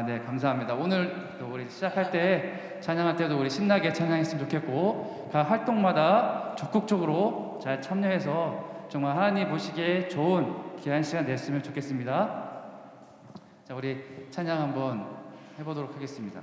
네, 감사합니다. 오늘 또 우리 시작할 때 찬양할 때도 우리 신나게 찬양했으면 좋겠고, 각 활동마다 적극적으로 잘 참여해서 정말 하나님 보시기에 좋은 귀한 시간 냈으면 좋겠습니다. 자, 우리 찬양 한번 해보도록 하겠습니다.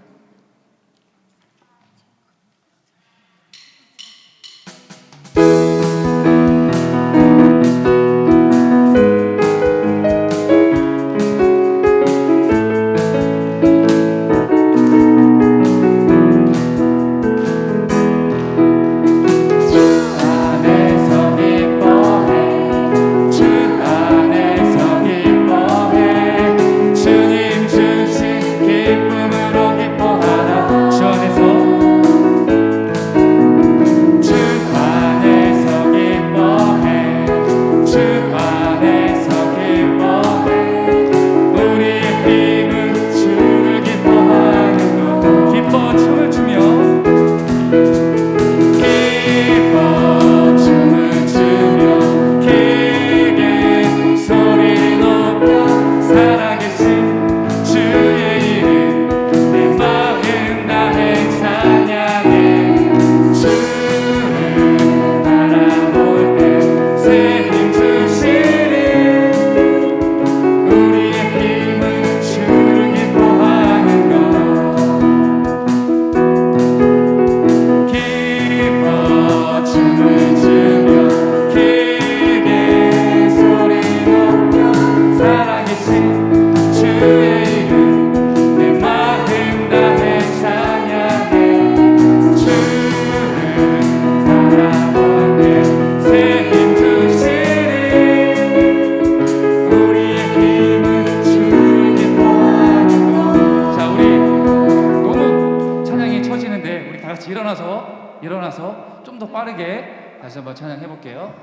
일어나서 좀 더 빠르게 다시 한번 찬양해 볼게요.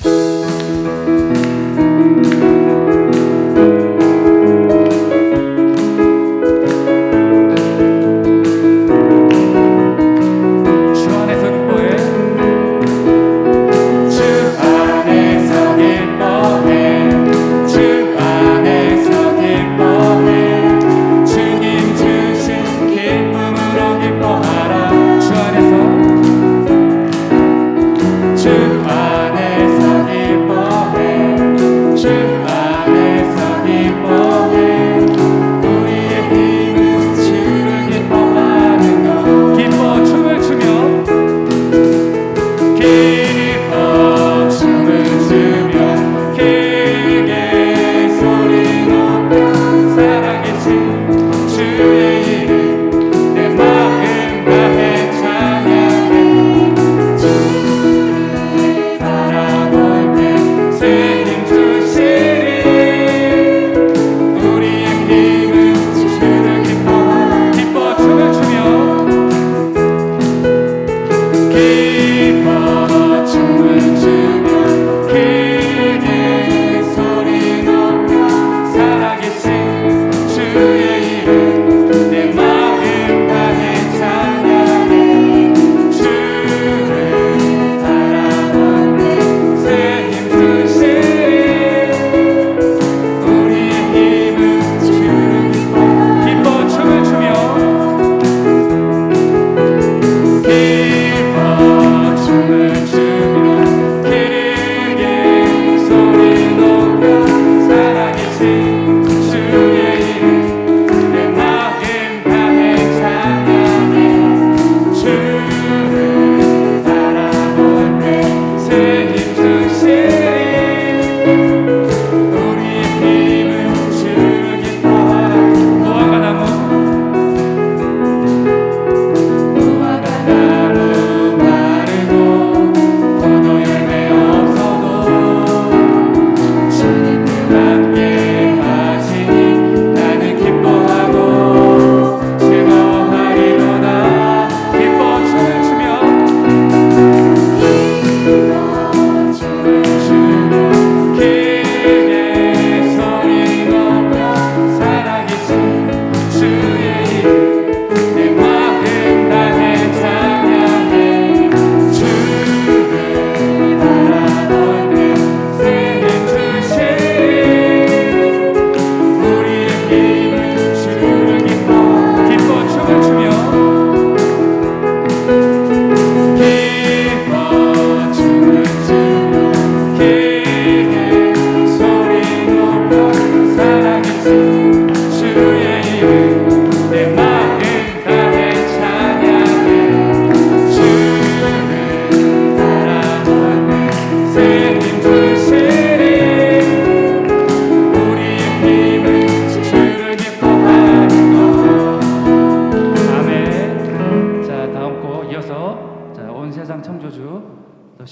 주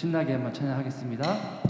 신나게 한번 찬양하겠습니다.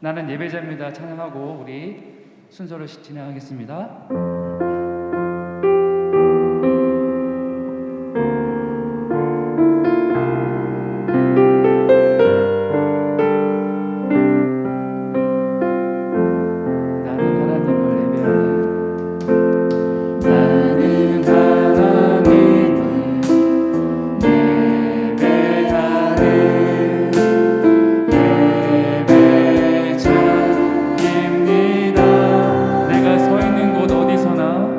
나는 예배자입니다 찬양하고 우리 순서를 진행하겠습니다. 내가 서 있는 곳 어디서나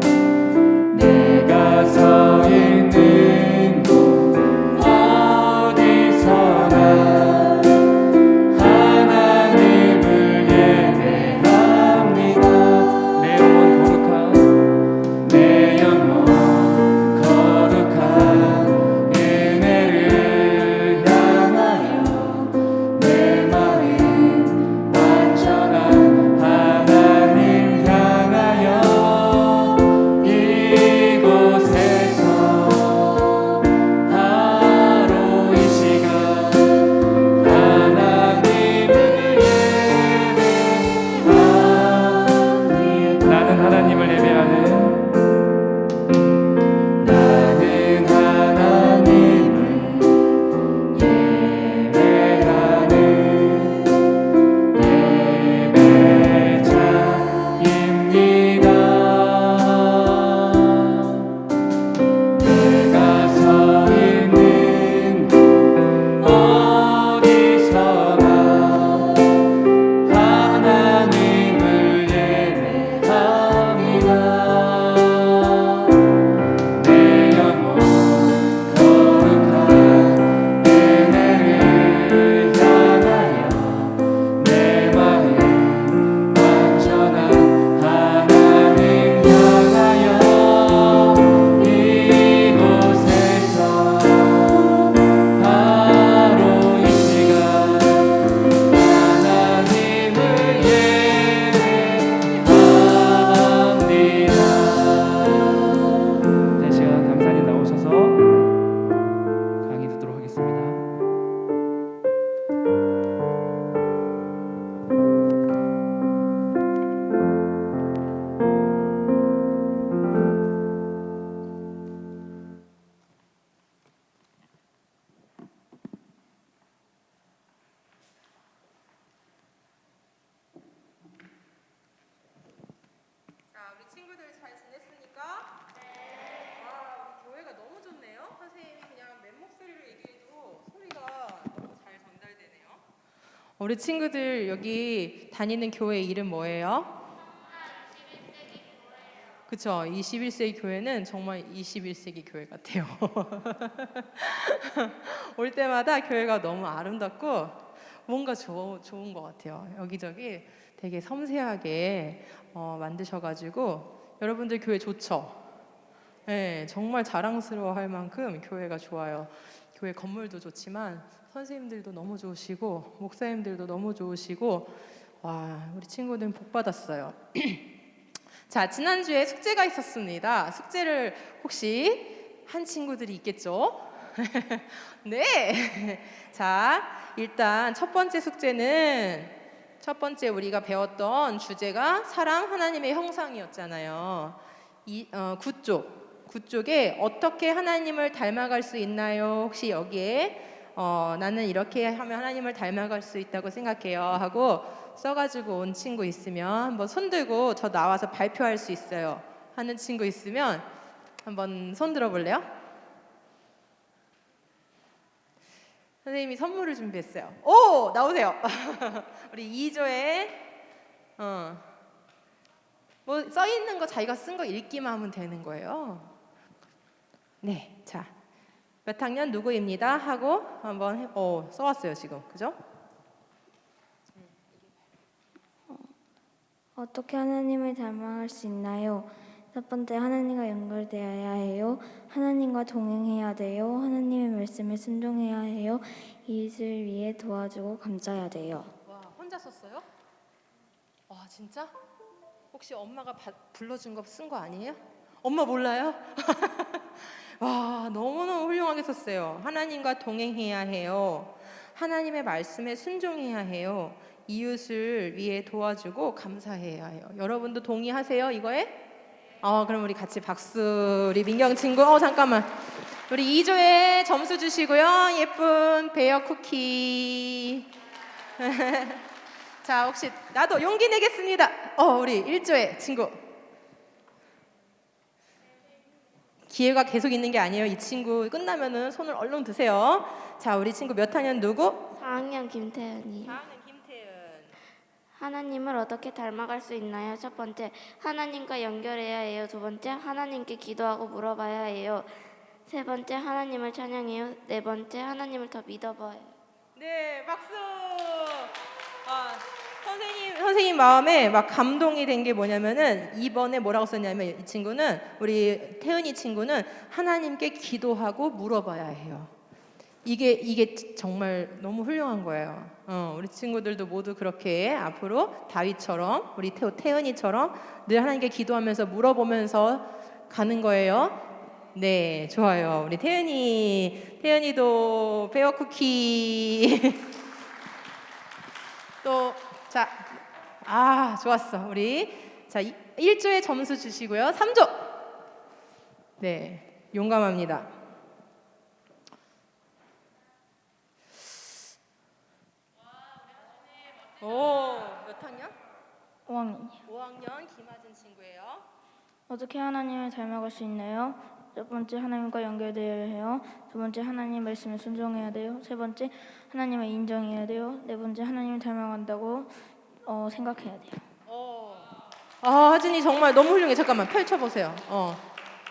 선생님이 그냥 맨 목소리로 얘기해도 소리가 너무 잘 전달되네요. 우리 친구들 여기 다니는 교회 이름 뭐예요? 그쵸? 21세기 교회는 정말 21세기 교회 같아요. 올 때마다 교회가 너무 아름답고 뭔가 좋은 것 같아요. 여기저기 되게 섬세하게 만드셔가지고 여러분들 교회 좋죠? 네, 정말 자랑스러워할 만큼 교회가 좋아요. 교회 건물도 좋지만 선생님들도 너무 좋으시고 목사님들도 너무 좋으시고 와, 우리 친구들은 복 받았어요. 자, 지난주에 숙제가 있었습니다. 숙제를 혹시 한 친구들이 있겠죠? 네. 자, 일단 첫 번째 숙제는 첫 번째 우리가 배웠던 주제가 사람 하나님의 형상이었잖아요. 9쪽에 어떻게 하나님을 닮아갈 수 있나요? 혹시 여기에 나는 이렇게 하면 하나님을 닮아갈 수 있다고 생각해요 하고 써가지고 온 친구 있으면 한번 손 들고 저 나와서 발표할 수 있어요 하는 친구 있으면 한번 손 들어볼래요? 선생님이 선물을 준비했어요. 오! 나오세요. 우리 2조에 뭐 써있는 거 자기가 쓴 거 읽기만 하면 되는 거예요. 네, 자, 몇 학년 누구입니다 하고 한번 써왔어요 지금, 그죠? 어떻게 하나님을 닮아갈 수 있나요? 첫 번째, 하나님과 연결되어야 해요. 하나님과 동행해야 돼요. 하나님의 말씀에 순종해야 해요. 이웃을 위해 도와주고 감싸야 돼요. 와, 혼자 썼어요? 와, 진짜? 혹시 엄마가 불러준 거 쓴 거 아니에요? 엄마 몰라요? 와, 너무너무 훌륭하게 썼어요. 하나님과 동행해야 해요. 하나님의 말씀에 순종해야 해요. 이웃을 위해 도와주고 감사해야 해요. 여러분도 동의하세요, 이거에? 그럼 우리 같이 박수. 우리 민경 친구, 잠깐만. 우리 2조에 점수 주시고요. 예쁜 베어 쿠키. 자, 혹시 나도 용기 내겠습니다. 우리 1조의 친구. 기회가 계속 있는 게 아니에요. 이 친구 끝나면은 손을 얼른 드세요. 자, 우리 친구 몇 학년 누구? 4학년 김태현이요. 4학년 김태은. 하나님을 어떻게 닮아갈 수 있나요? 첫 번째, 하나님과 연결해야 해요. 두 번째, 하나님께 기도하고 물어봐야 해요. 세 번째, 하나님을 찬양해요. 네 번째, 하나님을 더 믿어봐요. 네, 박수. 선생님 마음에 막 감동이 된 게 뭐냐면은 이번에 뭐라고 썼냐면 이 친구는 우리 태은이 친구는 하나님께 기도하고 물어봐야 해요. 이게 정말 너무 훌륭한 거예요. 우리 친구들도 모두 그렇게 앞으로 다윗처럼 우리 태은이처럼 늘 하나님께 기도하면서 물어보면서 가는 거예요. 네, 좋아요. 우리 태은이도 베어 쿠키 또 자, 좋았어. 우리 자 1조에 점수 주시고요. 3조. 네, 용감합니다. 몇 학년? 5학년이요. 5학년 김하진 친구예요. 어떻게 하나님을 닮아갈 수 있나요? 첫 번째, 하나님과 연결되어야 해요. 두 번째, 하나님 말씀에 순종해야 돼요. 세 번째, 하나님을 인정해야 돼요. 네 번째, 하나님을 닮아간다고 생각해야 돼요. 하진이 정말 너무 훌륭해. 잠깐만 펼쳐보세요.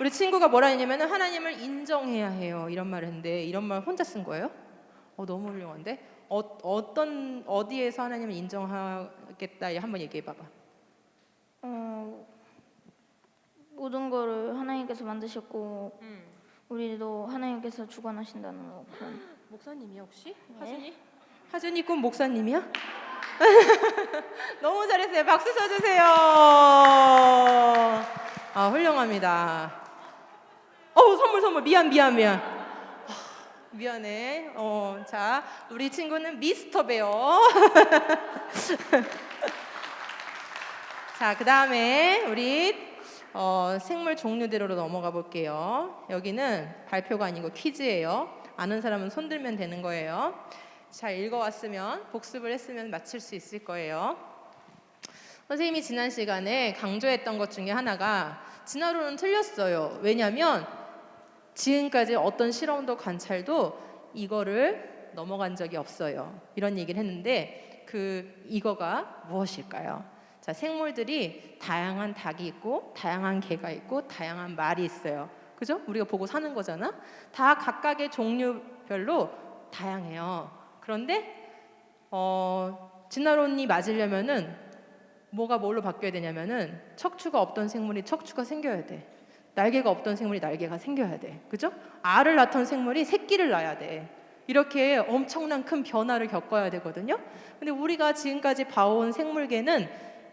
우리 친구가 뭐라 했냐면은 하나님을 인정해야 해요. 이런 말을 했는데 이런 말 혼자 쓴 거예요? 너무 훌륭한데? 어디에서 하나님을 인정하겠다 한번 얘기해봐봐. 모든 거를 하나님께서 만드셨고 우리도 하나님께서 주관하신다는 그런. 목사님이야 혹시? 네. 하준이 꿈 목사님이야? 너무 잘했어요. 박수 쳐주세요. 훌륭합니다. 선물 미안. 미안해. 자, 우리 친구는 미스터 베어. 자, 그 다음에 우리 생물 종류대로 넘어가 볼게요. 여기는 발표가 아니고 퀴즈예요. 아는 사람은 손 들면 되는 거예요. 잘 읽어왔으면 복습을 했으면 맞힐 수 있을 거예요. 선생님이 지난 시간에 강조했던 것 중에 하나가 진화론은 틀렸어요. 왜냐하면 지금까지 어떤 실험도 관찰도 이거를 넘어간 적이 없어요. 이런 얘기를 했는데 이거가 무엇일까요? 자, 생물들이 다양한 닭이 있고 다양한 개가 있고 다양한 말이 있어요. 그죠? 우리가 보고 사는 거잖아. 다 각각의 종류별로 다양해요. 그런데 진화론이 맞으려면은 뭐가 뭘로 바뀌어야 되냐면은 척추가 없던 생물이 척추가 생겨야 돼. 날개가 없던 생물이 날개가 생겨야 돼. 그죠? 알을 낳던 생물이 새끼를 낳아야 돼. 이렇게 엄청난 큰 변화를 겪어야 되거든요. 근데 우리가 지금까지 봐온 생물계는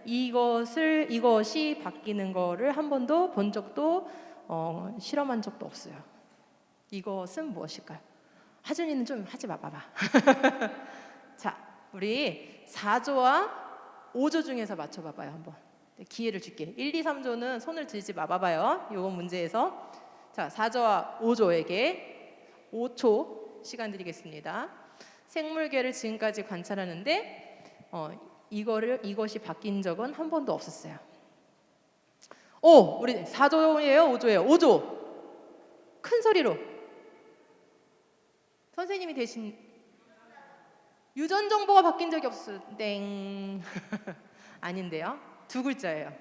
이것이 바뀌는 거를 한 번도 본 적도 실험한 적도 없어요. 이것은 무엇일까요? 하준이는 좀 하지 마봐봐. 자, 우리 4조와 5조 중에서 맞춰봐봐요. 한번 기회를 줄게. 1, 2, 3조는 손을 들지 마봐봐요. 이번 문제에서. 자, 4조와 5조에게 5초 시간 드리겠습니다. 생물계를 지금까지 관찰하는데 이것이 바뀐 적은 한 번도 없었어요. 우리 4조예요, 5조예요? 5조. 큰 소리로. 선생님이 대신 유전 정보가 바뀐 적이 없어요. 땡. 아닌데요. 두 글자예요.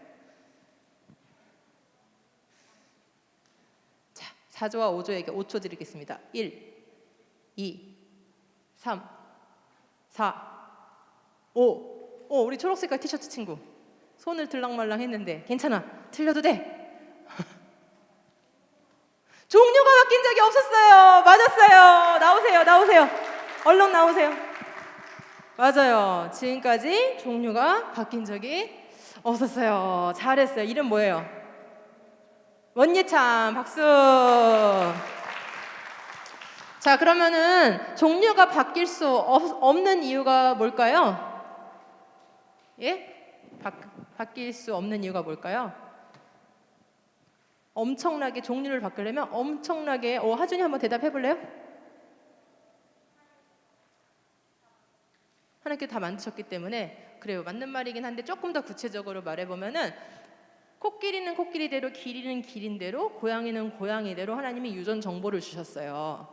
자, 4조와 5조에게 5초 드리겠습니다. 1, 2, 3, 4, 5. 우리 초록색깔 티셔츠 친구. 손을 들락말락 했는데 괜찮아. 틀려도 돼. 종류가 바뀐 적이 없었어요. 맞았어요. 나오세요. 얼른 나오세요. 맞아요. 지금까지 종류가 바뀐 적이 없었어요. 잘했어요. 이름 뭐예요? 원예찬. 박수. 자, 그러면은 종류가 바뀔 수 없는 이유가 뭘까요? 예? 바뀔 수 없는 이유가 뭘까요? 엄청나게 종류를 바꾸려면 엄청나게 하준이 한번 대답해 볼래요? 하나님께 다 만드셨기 때문에 그래요. 맞는 말이긴 한데 조금 더 구체적으로 말해보면은 코끼리는 코끼리대로, 기린은 기린대로, 고양이는 고양이대로 하나님이 유전 정보를 주셨어요.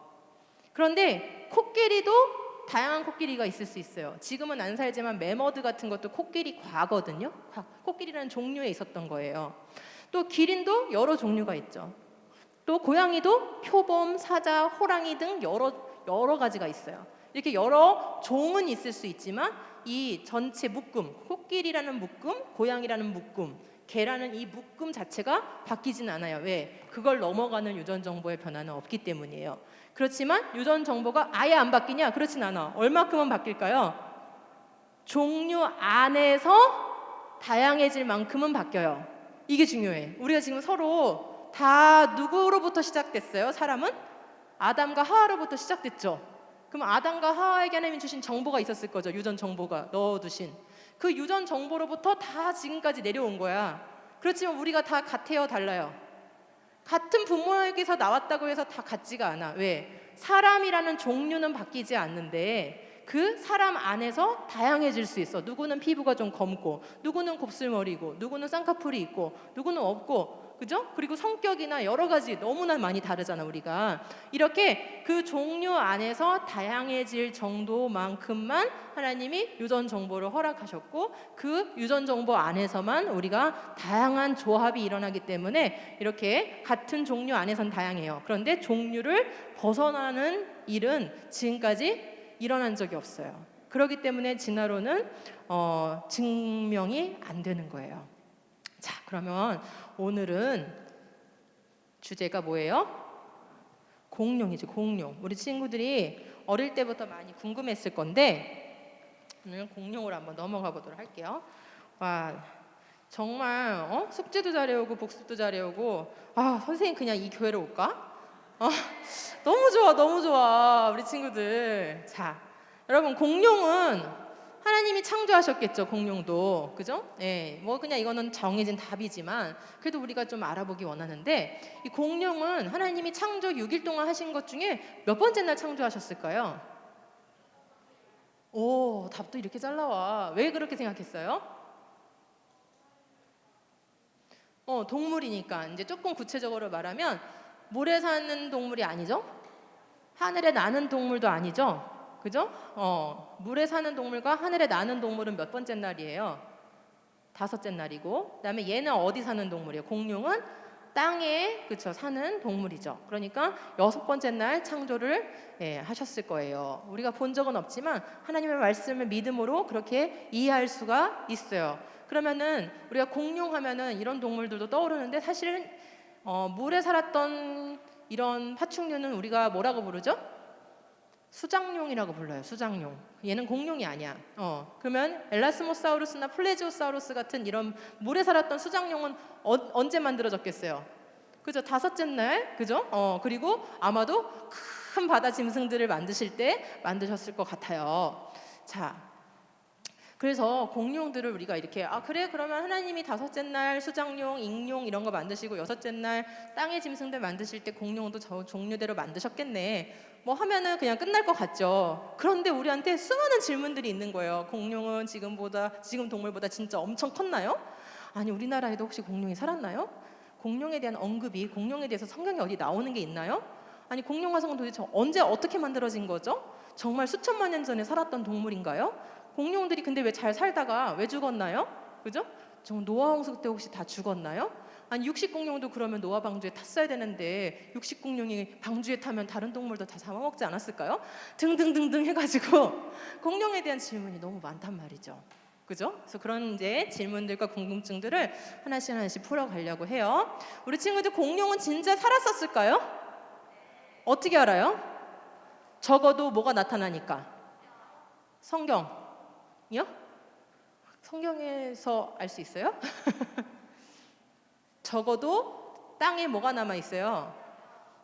그런데 코끼리도 다양한 코끼리가 있을 수 있어요. 지금은 안 살지만 매머드 같은 것도 코끼리 과거든요. 코끼리라는 종류에 있었던 거예요. 또 기린도 여러 종류가 있죠. 또 고양이도 표범, 사자, 호랑이 등 여러 가지가 있어요. 이렇게 여러 종은 있을 수 있지만 이 전체 묶음, 코끼리라는 묶음, 고양이라는 묶음, 개라는 이 묶음 자체가 바뀌진 않아요. 왜? 그걸 넘어가는 유전 정보의 변화는 없기 때문이에요. 그렇지만 유전 정보가 아예 안 바뀌냐? 그렇진 않아. 얼마큼은 바뀔까요? 종류 안에서 다양해질 만큼은 바뀌어요. 이게 중요해. 우리가 지금 서로 다 누구로부터 시작됐어요? 사람은? 아담과 하와로부터 시작됐죠. 그럼 아담과 하와에게 하나님이 주신 정보가 있었을 거죠. 유전 정보가 넣어두신 그 유전 정보로부터 다 지금까지 내려온 거야. 그렇지만 우리가 다 같아요, 달라요? 같은 부모에게서 나왔다고 해서 다 같지가 않아. 왜? 사람이라는 종류는 바뀌지 않는데 그 사람 안에서 다양해질 수 있어. 누구는 피부가 좀 검고, 누구는 곱슬머리고, 누구는 쌍꺼풀이 있고, 누구는 없고, 그죠? 그리고 성격이나 여러 가지 너무나 많이 다르잖아, 우리가. 이렇게 그 종류 안에서 다양해질 정도만큼만 하나님이 유전 정보를 허락하셨고, 그 유전 정보 안에서만 우리가 다양한 조합이 일어나기 때문에 이렇게 같은 종류 안에선 다양해요. 그런데 종류를 벗어나는 일은 지금까지 일어난 적이 없어요. 그렇기 때문에 진화론은 증명이 안 되는 거예요. 자, 그러면 오늘은 주제가 뭐예요? 공룡이죠, 공룡. 우리 친구들이 어릴 때부터 많이 궁금했을 건데 오늘 공룡으로 한번 넘어가 보도록 할게요. 와, 정말 숙제도 잘해오고 복습도 잘해오고 선생님 그냥 이 교회로 올까? 너무 좋아, 너무 좋아, 우리 친구들. 자, 여러분, 공룡은 하나님이 창조하셨겠죠, 공룡도. 그죠? 예, 뭐 그냥 이거는 정해진 답이지만 그래도 우리가 좀 알아보기 원하는데 이 공룡은 하나님이 창조 6일 동안 하신 것 중에 몇 번째 날 창조하셨을까요? 오, 답도 이렇게 잘 나와. 왜 그렇게 생각했어요? 동물이니까. 이제 조금 구체적으로 말하면 물에 사는 동물이 아니죠? 하늘에 나는 동물도 아니죠? 그죠? 물에 사는 동물과 하늘에 나는 동물은 몇 번째 날이에요? 5째 날이고, 그다음에 얘는 어디 사는 동물이에요? 공룡은 땅에 그쵸 사는 동물이죠. 그러니까 6번째 날 창조를 하셨을 거예요. 우리가 본 적은 없지만 하나님의 말씀을 믿음으로 그렇게 이해할 수가 있어요. 그러면은 우리가 공룡 하면은 이런 동물들도 떠오르는데 사실은 물에 살았던 이런 파충류는 우리가 뭐라고 부르죠? 수장룡이라고 불러요. 수장룡. 얘는 공룡이 아니야. 그러면 엘라스모사우루스나 플레지오사우루스 같은 이런 물에 살았던 수장룡은 언제 만들어졌겠어요? 그죠? 5째 날, 그죠? 그리고 아마도 큰 바다 짐승들을 만드실 때 만드셨을 것 같아요. 자, 그래서 공룡들을 우리가 이렇게 그래 그러면 하나님이 5째 날 수장용, 익룡 이런 거 만드시고 6째 날 땅의 짐승들 만드실 때 공룡도 저 종류대로 만드셨겠네. 뭐 하면은 그냥 끝날 것 같죠. 그런데 우리한테 수많은 질문들이 있는 거예요. 공룡은 지금 동물보다 진짜 엄청 컸나요? 아니 우리나라에도 혹시 공룡이 살았나요? 공룡에 대한 언급이 공룡에 대해서 성경에 어디 나오는 게 있나요? 아니 공룡 화석은 도대체 언제 어떻게 만들어진 거죠? 정말 수천만 년 전에 살았던 동물인가요? 공룡들이 근데 왜 잘 살다가 왜 죽었나요? 그죠? 노아 홍수 때 혹시 다 죽었나요? 아니 육식 공룡도 그러면 노아 방주에 탔어야 되는데 육식 공룡이 방주에 타면 다른 동물도 다 잡아먹지 않았을까요? 등등등등 해가지고 공룡에 대한 질문이 너무 많단 말이죠. 그죠? 그래서 그런 이제 질문들과 궁금증들을 하나씩 풀어가려고 해요. 우리 친구들 공룡은 진짜 살았었을까요? 어떻게 알아요? 적어도 뭐가 나타나니까. 성경이요? 성경에서 알 수 있어요? 적어도 땅에 뭐가 남아 있어요?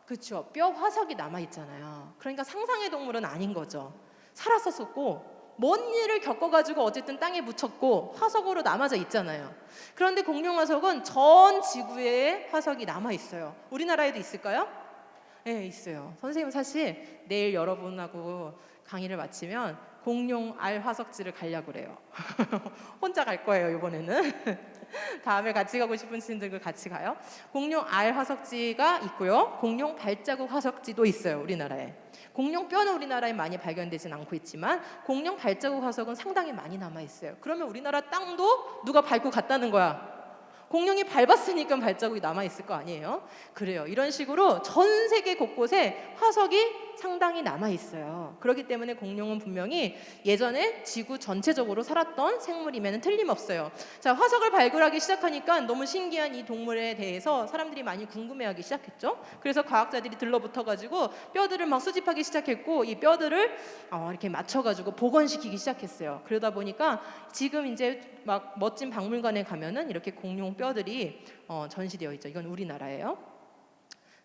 그렇죠. 뼈 화석이 남아 있잖아요. 그러니까 상상의 동물은 아닌 거죠. 살았었고 먼 일을 겪어가지고 어쨌든 땅에 묻혔고 화석으로 남아져 있잖아요. 그런데 공룡 화석은 전 지구에 화석이 남아 있어요. 우리나라에도 있을까요? 네, 있어요. 선생님 사실 내일 여러분하고 강의를 마치면 공룡 알 화석지를 가려고 그래요. 혼자 갈 거예요, 이번에는. 다음에 같이 가고 싶은 친구들 같이 가요. 공룡 알 화석지가 있고요. 공룡 발자국 화석지도 있어요, 우리나라에. 공룡 뼈는 우리나라에 많이 발견되진 않고 있지만 공룡 발자국 화석은 상당히 많이 남아 있어요. 그러면 우리나라 땅도 누가 밟고 갔다는 거야. 공룡이 밟았으니까 발자국이 남아 있을 거 아니에요? 그래요. 이런 식으로 전 세계 곳곳에 화석이 상당히 남아 있어요. 그렇기 때문에 공룡은 분명히 예전에 지구 전체적으로 살았던 생물임에는 틀림없어요. 자, 화석을 발굴하기 시작하니까 너무 신기한 이 동물에 대해서 사람들이 많이 궁금해하기 시작했죠. 그래서 과학자들이 들러붙어가지고 뼈들을 막 수집하기 시작했고 이 뼈들을 이렇게 맞춰가지고 복원시키기 시작했어요. 그러다 보니까 지금 이제 막 멋진 박물관에 가면은 이렇게 공룡 뼈들이 전시되어 있죠. 이건 우리나라예요.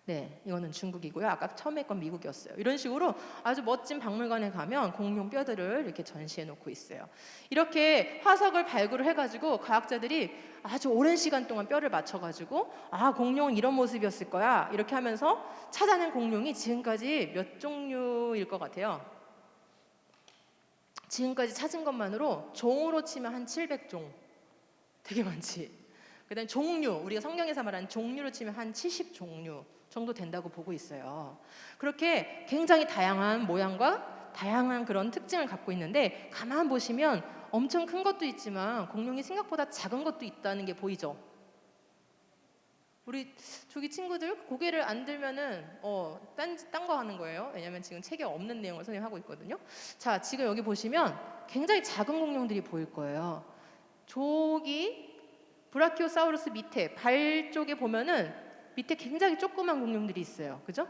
네, 이거는 중국이고요. 아까 처음에 건 미국이었어요. 이런 식으로 아주 멋진 박물관에 가면 공룡 뼈들을 이렇게 전시해 놓고 있어요. 이렇게 화석을 발굴을 해가지고 과학자들이 아주 오랜 시간 동안 뼈를 맞춰가지고 공룡은 이런 모습이었을 거야 이렇게 하면서 찾아낸 공룡이 지금까지 몇 종류일 것 같아요? 지금까지 찾은 것만으로 종으로 치면 한 700종. 되게 많지. 그다음에 종류, 우리가 성경에서 말하는 종류로 치면 한 70종류 정도 된다고 보고 있어요. 그렇게 굉장히 다양한 모양과 다양한 그런 특징을 갖고 있는데 가만 보시면 엄청 큰 것도 있지만 공룡이 생각보다 작은 것도 있다는 게 보이죠. 우리 저기 친구들 고개를 안 들면은 딴 거 하는 거예요. 왜냐면 지금 책에 없는 내용을 선생님 하고 있거든요. 자, 지금 여기 보시면 굉장히 작은 공룡들이 보일 거예요. 저기 브라키오사우루스 밑에 발 쪽에 보면은 밑에 굉장히 조그만 공룡들이 있어요. 그죠?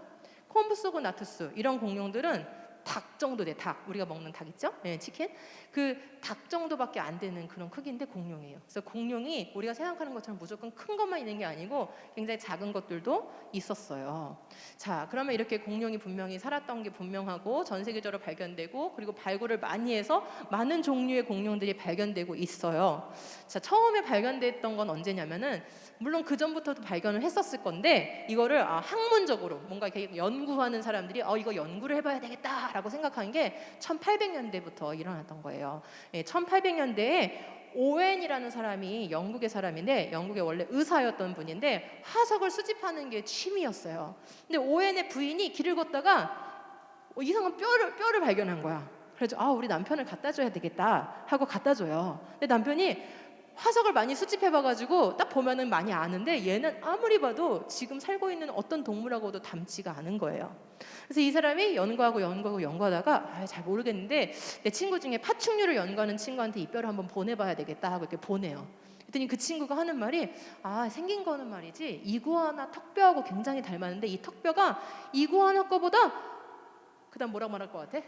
콤브소그나투스 이런 공룡들은 닭 정도 돼. 닭. 우리가 먹는 닭 있죠? 네, 치킨. 그 닭 정도밖에 안 되는 그런 크기인데 공룡이에요. 그래서 공룡이 우리가 생각하는 것처럼 무조건 큰 것만 있는 게 아니고 굉장히 작은 것들도 있었어요. 자, 그러면 이렇게 공룡이 분명히 살았던 게 분명하고 전 세계적으로 발견되고 그리고 발굴을 많이 해서 많은 종류의 공룡들이 발견되고 있어요. 자, 처음에 발견됐던 건 언제냐면은 물론 그 전부터도 발견을 했었을 건데 이거를 학문적으로 뭔가 이렇게 연구하는 사람들이 이거 연구를 해봐야 되겠다라고 생각한 게 1800년대부터 일어났던 거예요. 1800년대에 오웬이라는 사람이 영국의 사람인데 영국의 원래 의사였던 분인데 화석을 수집하는 게 취미였어요. 근데 오웬의 부인이 길을 걷다가 이상한 뼈를 발견한 거야. 그래서 우리 남편을 갖다 줘야 되겠다 하고 갖다 줘요. 근데 남편이 화석을 많이 수집해봐가지고 딱 보면은 많이 아는데 얘는 아무리 봐도 지금 살고 있는 어떤 동물하고도 닮지가 않은 거예요. 그래서 이 사람이 연구하다가 잘 모르겠는데 내 친구 중에 파충류를 연구하는 친구한테 이 뼈를 한번 보내봐야 되겠다 하고 이렇게 보내요. 그랬더니 그 친구가 하는 말이 생긴 거는 말이지 이구아나 턱뼈하고 굉장히 닮았는데 이 턱뼈가 이구아나 거보다 그다음 뭐라고 말할 것 같아?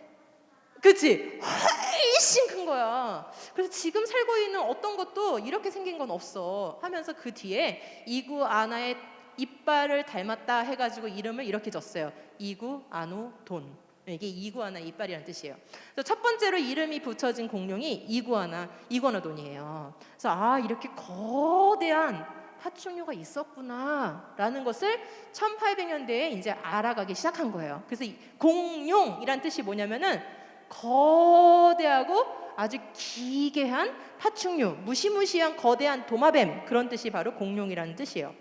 그치? 훨씬 큰 거야. 그래서 지금 살고 있는 어떤 것도 이렇게 생긴 건 없어 하면서 그 뒤에 이구아나의 이빨을 닮았다 해가지고 이름을 이렇게 줬어요. 이구아노돈. 이게 이구아나 이빨이라는 뜻이에요. 그래서 첫 번째로 이름이 붙여진 공룡이 이구아나돈이에요. 그래서 이렇게 거대한 파충류가 있었구나라는 것을 1800년대에 이제 알아가기 시작한 거예요. 그래서 이 공룡이란 뜻이 뭐냐면은 거대하고 아주 기괴한 파충류, 무시무시한 거대한 도마뱀, 그런 뜻이 바로 공룡이라는 뜻이에요.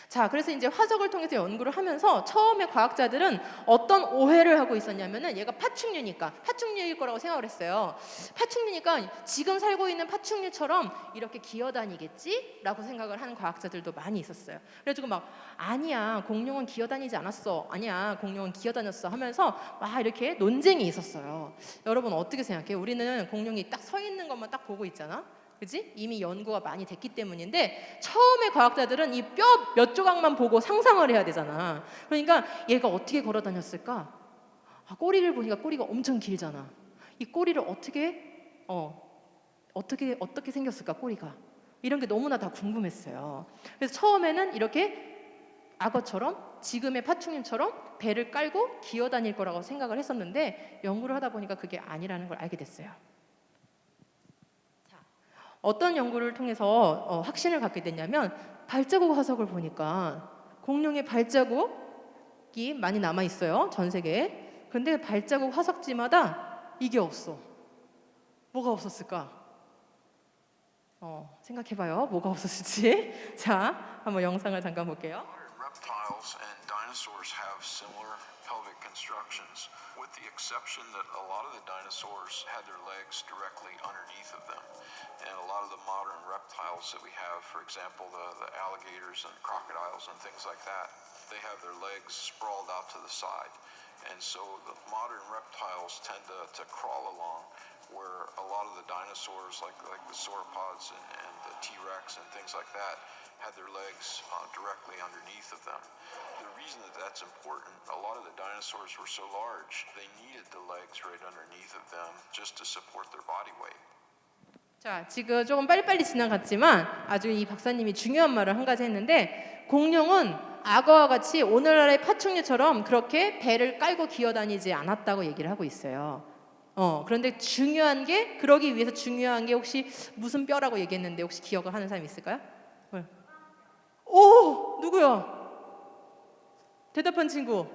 자, 그래서 이제 화석을 통해서 연구를 하면서 처음에 과학자들은 어떤 오해를 하고 있었냐면은 얘가 파충류일 거라고 생각을 했어요. 파충류니까 지금 살고 있는 파충류처럼 이렇게 기어다니겠지라고 생각을 하는 과학자들도 많이 있었어요. 그래가지고 아니야, 공룡은 기어다니지 않았어. 아니야, 공룡은 기어다녔어 하면서 막 이렇게 논쟁이 있었어요. 여러분 어떻게 생각해요? 우리는 공룡이 딱 서 있는 것만 딱 보고 있잖아. 그지? 이미 연구가 많이 됐기 때문인데 처음에 과학자들은 이 뼈 몇 조각만 보고 상상을 해야 되잖아. 그러니까 얘가 어떻게 걸어 다녔을까? 꼬리를 보니까 꼬리가 엄청 길잖아. 이 꼬리를 어떻게 생겼을까? 꼬리가 이런 게 너무나 다 궁금했어요. 그래서 처음에는 이렇게 악어처럼 지금의 파충류처럼 배를 깔고 기어다닐 거라고 생각을 했었는데 연구를 하다 보니까 그게 아니라는 걸 알게 됐어요. 어떤 연구를 통해서 확신을 갖게 됐냐면 발자국 화석을 보니까 공룡의 발자국이 많이 남아 있어요, 전 세계에. 그런데 발자국 화석지마다 이게 없어. 뭐가 없었을까? 생각해봐요. 뭐가 없었을지. 자, 한번 영상을 잠깐 볼게요. Reptiles and dinosaurs have similar pelvic constructions, with the exception that a lot of the dinosaurs had their legs directly underneath of them. And a lot of the modern reptiles that we have, for example, the alligators and crocodiles and things like that, they have their legs sprawled out to the side. And so the modern reptiles tend to crawl along, where a lot of the dinosaurs, like the sauropods and the T-Rex and things like that, had their legs directly underneath of them. The reason that that's important, a lot of the dinosaurs were so large, they needed the legs right underneath of them just to support their body weight. 자, 지금 조금 빨리빨리 지나갔지만 아주 이 박사님이 중요한 말을 한 가지 했는데 공룡은 악어와 같이 오늘날의 파충류처럼 그렇게 배를 깔고 기어다니지 않았다고 얘기를 하고 있어요. 그런데 그러기 위해서 중요한 게 혹시 무슨 뼈라고 얘기했는데 혹시 기억을 하는 사람 있을까요? 오, 누구야? 대답한 친구.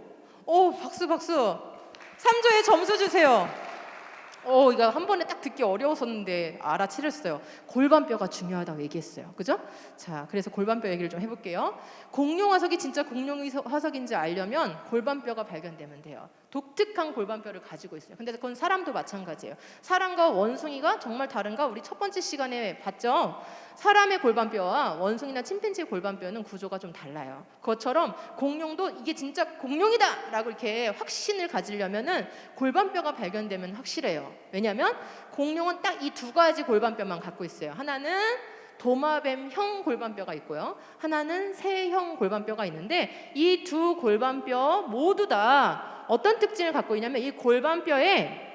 박수. 3조에 점수 주세요. 이거 한 번에 딱 듣기 어려웠었는데 알아채렸어요. 골반뼈가 중요하다고 얘기했어요. 그죠? 자, 그래서 골반뼈 얘기를 좀 해볼게요. 공룡 화석이 진짜 공룡 화석인지 알려면 골반뼈가 발견되면 돼요. 독특한 골반뼈를 가지고 있어요. 근데 그건 사람도 마찬가지예요. 사람과 원숭이가 정말 다른가? 우리 첫 번째 시간에 봤죠? 사람의 골반뼈와 원숭이나 침팬지의 골반뼈는 구조가 좀 달라요. 그것처럼 공룡도 이게 진짜 공룡이다! 라고 이렇게 확신을 가지려면은 골반뼈가 발견되면 확실해요. 왜냐하면 공룡은 딱 이 두 가지 골반뼈만 갖고 있어요. 하나는 도마뱀형 골반뼈가 있고요. 하나는 새형 골반뼈가 있는데 이 두 골반뼈 모두 다 어떤 특징을 갖고 있냐면 이 골반뼈에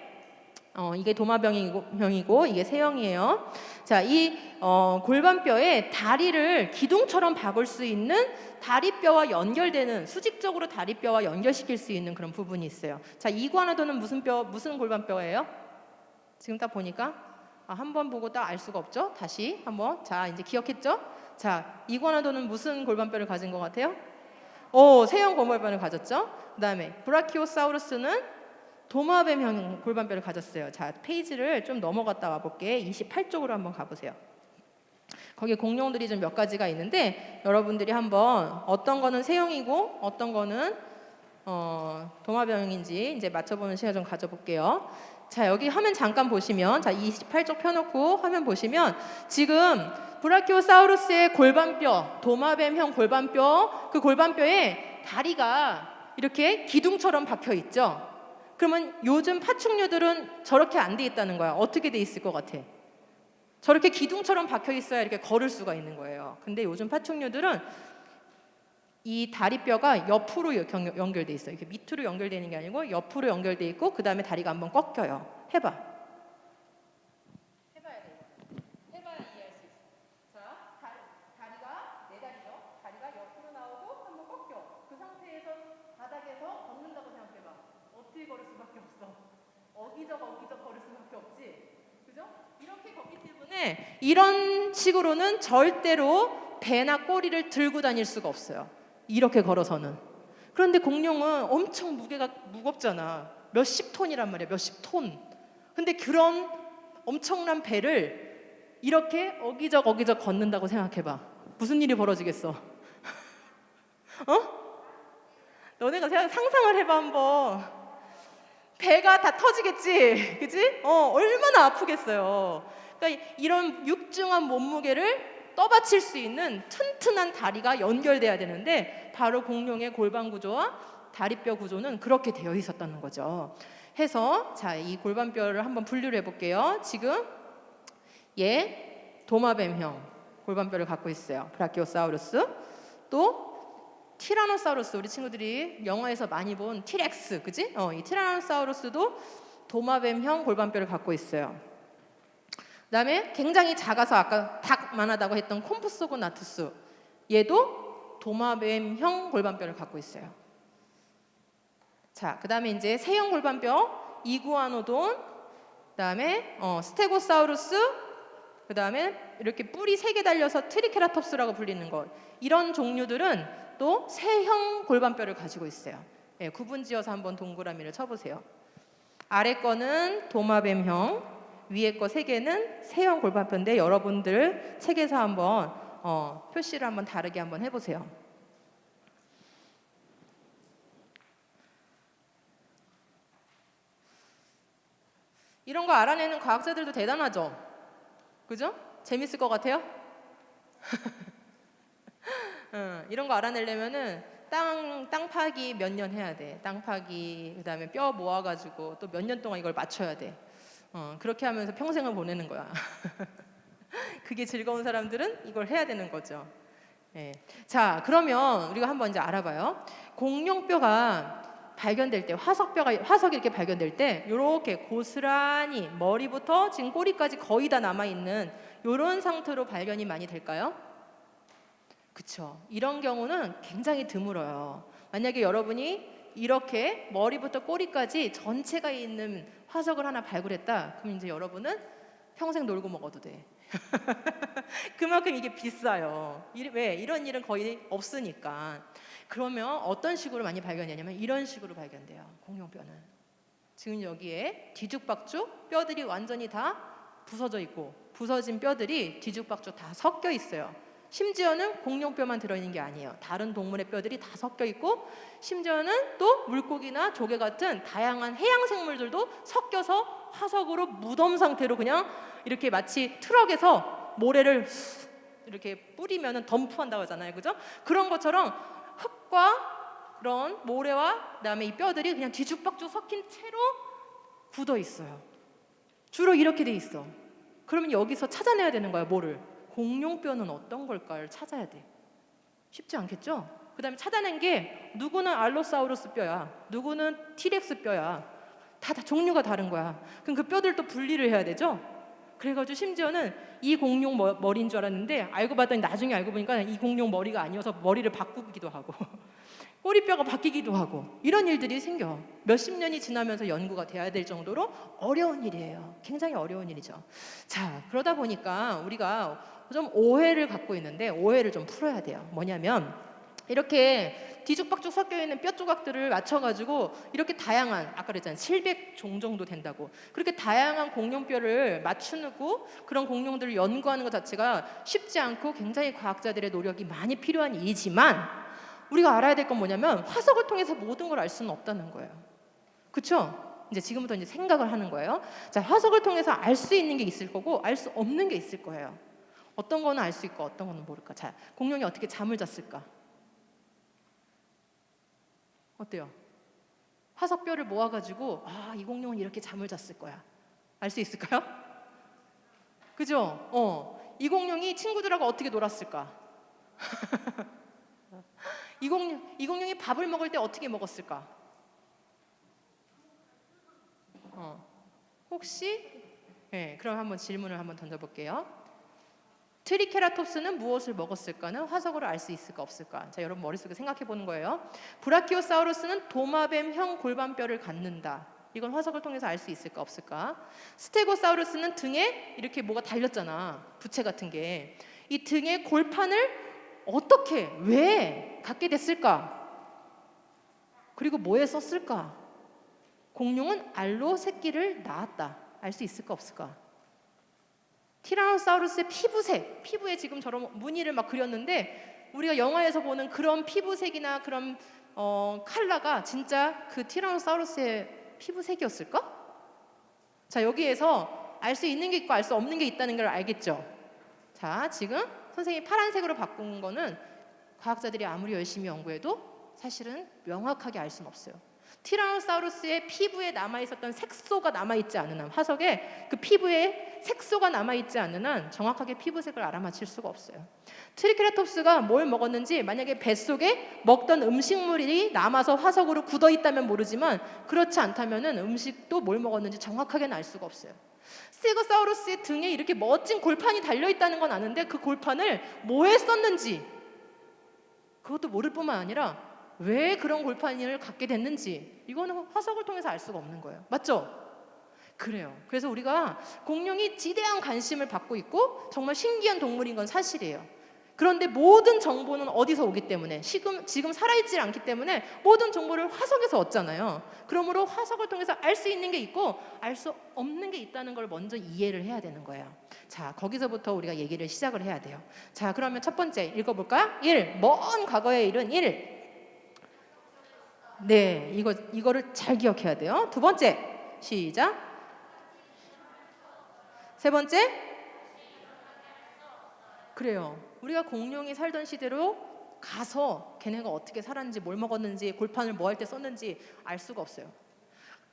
이게 도마뱀형이고 이게 새형이에요. 자, 이 골반뼈에 다리를 기둥처럼 박을 수 있는 다리뼈와 연결되는 수직적으로 다리뼈와 연결시킬 수 있는 그런 부분이 있어요. 자, 이구아나돈은 무슨 골반뼈예요? 지금 딱 보니까 한 번 보고 딱 알 수가 없죠? 다시 한번. 자, 이제 기억했죠? 자, 이구아나돈은 무슨 골반뼈를 가진 것 같아요? 새형 골반뼈를 가졌죠? 그다음에 브라키오사우루스는 도마뱀형 골반뼈를 가졌어요. 자, 페이지를 좀 넘어갔다 와볼게. 28쪽으로 한번 가보세요. 거기에 공룡들이 좀 몇 가지가 있는데 여러분들이 한번 어떤 거는 새형이고 어떤 거는 도마뱀인지 이제 맞춰보는 시간 좀 가져볼게요. 자, 여기 화면 잠깐 보시면, 자, 28쪽 펴놓고 화면 보시면 지금 브라키오사우루스의 골반뼈, 도마뱀형 골반뼈, 그 골반뼈에 다리가 이렇게 기둥처럼 박혀 있죠. 그러면 요즘 파충류들은 저렇게 안 돼 있다는 거야. 어떻게 돼 있을 것 같아? 저렇게 기둥처럼 박혀 있어야 이렇게 걸을 수가 있는 거예요. 근데 요즘 파충류들은 이 다리뼈가 옆으로 연결돼 있어요. 이렇게 밑으로 연결되는 게 아니고 옆으로 연결돼 있고 그 다음에 다리가 한번 꺾여요. 해봐. 해봐야 돼. 해봐야 이해할 수 있어. 자, 다리가 내 다리죠. 다리가 옆으로 나오고 한번 꺾여. 그 상태에서 바닥에서 걷는다고 생각해봐. 어떻게 걸을 수밖에 없어. 어기적 걸을 수밖에 없지. 그죠? 이렇게 걷기 때문에 이런 식으로는 절대로 배나 꼬리를 들고 다닐 수가 없어요. 이렇게 걸어서는. 그런데 공룡은 엄청 무게가 무겁잖아. 몇십 톤이란 말이야. 몇십 톤. 근데 그런 엄청난 배를 이렇게 어기적 걷는다고 생각해봐. 무슨 일이 벌어지겠어? 너네가 상상을 해봐 한번. 배가 다 터지겠지, 그지? 얼마나 아프겠어요. 그러니까 이런 육중한 몸무게를 떠받칠 수 있는 튼튼한 다리가 연결돼야 되는데 바로 공룡의 골반 구조와 다리뼈 구조는 그렇게 되어 있었다는 거죠. 해서 자, 이 골반뼈를 한번 분류를 해볼게요. 지금 얘 도마뱀형 골반뼈를 갖고 있어요. 브라키오사우루스. 또 티라노사우루스, 우리 친구들이 영화에서 많이 본 티렉스, 그지? 이 티라노사우루스도 도마뱀형 골반뼈를 갖고 있어요. 그다음에 굉장히 작아서 아까 닭만하다고 했던 콤프소고나투스, 얘도 도마뱀형 골반뼈를 갖고 있어요. 자, 그다음에 이제 새형 골반뼈 이구아노돈, 그다음에 스테고사우루스, 그다음에 이렇게 뿔이 3개 달려서 트리케라톱스라고 불리는 것, 이런 종류들은 또 새형 골반뼈를 가지고 있어요. 네, 구분지어서 한번 동그라미를 쳐보세요. 아래 거는 도마뱀형, 위에 거 3개는 새형 골반뼈인데 여러분들 책에서 한번 표시를 한번 다르게 한번 해보세요. 이런 거 알아내는 과학자들도 대단하죠? 그죠? 재밌을 것 같아요? 이런 거 알아내려면은 땅 파기 몇 년 해야 돼. 땅 파기, 그다음에 뼈 모아가지고 또 몇 년 동안 이걸 맞춰야 돼. 그렇게 하면서 평생을 보내는 거야. 그게 즐거운 사람들은 이걸 해야 되는 거죠. 네. 자, 그러면 우리가 한번 이제 알아봐요. 공룡뼈가 발견될 때, 화석이 이렇게 발견될 때 이렇게 고스란히 머리부터 지금 꼬리까지 거의 다 남아있는 이런 상태로 발견이 많이 될까요? 그쵸. 이런 경우는 굉장히 드물어요. 만약에 여러분이 이렇게 머리부터 꼬리까지 전체가 있는 화석을 하나 발굴했다, 그럼 이제 여러분은 평생 놀고 먹어도 돼. 그만큼 이게 비싸요. 왜? 이런 일은 거의 없으니까. 그러면 어떤 식으로 많이 발견되냐면 이런 식으로 발견돼요. 공룡뼈는 지금 여기에 뒤죽박죽 뼈들이 완전히 다 부서져 있고, 부서진 뼈들이 뒤죽박죽 다 섞여 있어요. 심지어는 공룡뼈만 들어있는 게 아니에요. 다른 동물의 뼈들이 다 섞여 있고, 심지어는 또 물고기나 조개 같은 다양한 해양 생물들도 섞여서 화석으로 무덤 상태로 그냥 이렇게 마치 트럭에서 모래를 이렇게 뿌리면 덤프한다고 하잖아요, 그죠? 그런 것처럼 흙과 그런 모래와 그다음에 이 뼈들이 그냥 뒤죽박죽 섞인 채로 굳어 있어요. 주로 이렇게 돼 있어. 그러면 여기서 찾아내야 되는 거야. 뭐를? 공룡뼈는 어떤 걸까를 찾아야 돼. 쉽지 않겠죠? 그 다음에 찾아낸 게 누구는 알로사우루스 뼈야, 누구는 티렉스 뼈야. 다 종류가 다른 거야. 그럼 그 뼈들도 분리를 해야 되죠? 그래가지고 심지어는 이 공룡 머리인 줄 알았는데 알고 봤더니 나중에 알고 보니까 이 공룡 머리가 아니어서 머리를 바꾸기도 하고 꼬리뼈가 바뀌기도 하고, 이런 일들이 생겨. 몇십 년이 지나면서 연구가 돼야 될 정도로 어려운 일이에요. 굉장히 어려운 일이죠. 자, 그러다 보니까 우리가 좀 오해를 갖고 있는데 오해를 좀 풀어야 돼요. 뭐냐면 이렇게 뒤죽박죽 섞여 있는 뼈 조각들을 맞춰가지고 이렇게 다양한, 아까 그랬잖아요, 700종 정도 된다고. 그렇게 다양한 공룡뼈를 맞추고 그런 공룡들을 연구하는 것 자체가 쉽지 않고 굉장히 과학자들의 노력이 많이 필요한 일이지만, 우리가 알아야 될 건 뭐냐면 화석을 통해서 모든 걸 알 수는 없다는 거예요. 그렇죠? 이제 지금부터 이제 생각을 하는 거예요. 자, 화석을 통해서 알 수 있는 게 있을 거고 알 수 없는 게 있을 거예요. 어떤 거는 알 수 있고 어떤 거는 모를까. 자, 공룡이 어떻게 잠을 잤을까? 어때요? 화석뼈를 모아가지고 이 공룡은 이렇게 잠을 잤을 거야. 알 수 있을까요? 그죠? 이 공룡이 친구들하고 어떻게 놀았을까? 이 공룡이 밥을 먹을 때 어떻게 먹었을까? 혹시 그럼 한번 질문을 한번 던져볼게요. 트리케라톱스는 무엇을 먹었을까는 화석으로 알 수 있을까 없을까? 자, 여러분 머릿속에 생각해 보는 거예요. 브라키오사우루스는 도마뱀형 골반뼈를 갖는다. 이건 화석을 통해서 알 수 있을까 없을까? 스테고사우루스는 등에 이렇게 뭐가 달렸잖아, 부채 같은 게. 이 등에 골판을 어떻게, 왜 갖게 됐을까? 그리고 뭐에 썼을까? 공룡은 알로 새끼를 낳았다. 알 수 있을까 없을까? 티라노사우루스의 피부색, 피부에 지금 저런 무늬를 막 그렸는데 우리가 영화에서 보는 그런 피부색이나 그런 컬러가 진짜 그 티라노사우루스의 피부색이었을까? 자, 여기에서 알 수 있는 게 있고 알 수 없는 게 있다는 걸 알겠죠? 자, 지금 선생님이 파란색으로 바꾼 거는 과학자들이 아무리 열심히 연구해도 사실은 명확하게 알 수는 없어요. 티라노사우루스의 피부에 남아있었던 색소가 남아있지 않은 한, 화석에 그 피부에 색소가 남아있지 않은 한 정확하게 피부색을 알아맞힐 수가 없어요. 트리케라톱스가 뭘 먹었는지, 만약에 뱃속에 먹던 음식물이 남아서 화석으로 굳어있다면 모르지만 그렇지 않다면 음식도 뭘 먹었는지 정확하게는 알 수가 없어요. 스테고사우루스의 등에 이렇게 멋진 골판이 달려있다는 건 아는데 그 골판을 뭐에 썼는지 그것도 모를 뿐만 아니라 왜 그런 골판을 갖게 됐는지 이거는 화석을 통해서 알 수가 없는 거예요. 맞죠? 그래요. 그래서 우리가 공룡이 지대한 관심을 받고 있고 정말 신기한 동물인 건 사실이에요. 그런데 모든 정보는 어디서 오기 때문에, 지금 살아있지 않기 때문에 모든 정보를 화석에서 얻잖아요. 그러므로 화석을 통해서 알 수 있는 게 있고 알 수 없는 게 있다는 걸 먼저 이해를 해야 되는 거예요. 자, 거기서부터 우리가 얘기를 시작을 해야 돼요. 자, 그러면 첫 번째 읽어볼까요? 1. 먼 과거의 일은 1. 네, 이거를 잘 기억해야 돼요. 두 번째, 시작. 세 번째, 그래요. 우리가 공룡이 살던 시대로 가서 걔네가 어떻게 살았는지, 뭘 먹었는지, 골판을 뭐 할 때 썼는지 알 수가 없어요.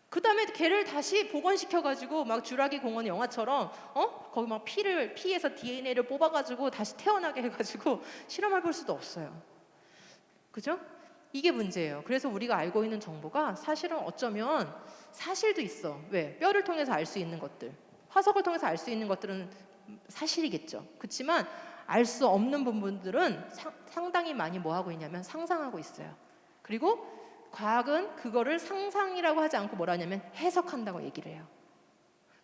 그 다음에 걔를 다시 복원시켜가지고 막 주라기 공원 영화처럼 거기 막 피에서 DNA를 뽑아가지고 다시 태어나게 해가지고 실험해 볼 수도 없어요. 그죠? 이게 문제예요. 그래서 우리가 알고 있는 정보가 사실은 어쩌면 사실도 있어. 왜? 뼈를 통해서 알 수 있는 것들, 화석을 통해서 알 수 있는 것들은 사실이겠죠. 그렇지만 알 수 없는 부분들은 상당히 많이 뭐 하고 있냐면 상상하고 있어요. 그리고 과학은 그거를 상상이라고 하지 않고 뭐라 하냐면 해석한다고 얘기를 해요.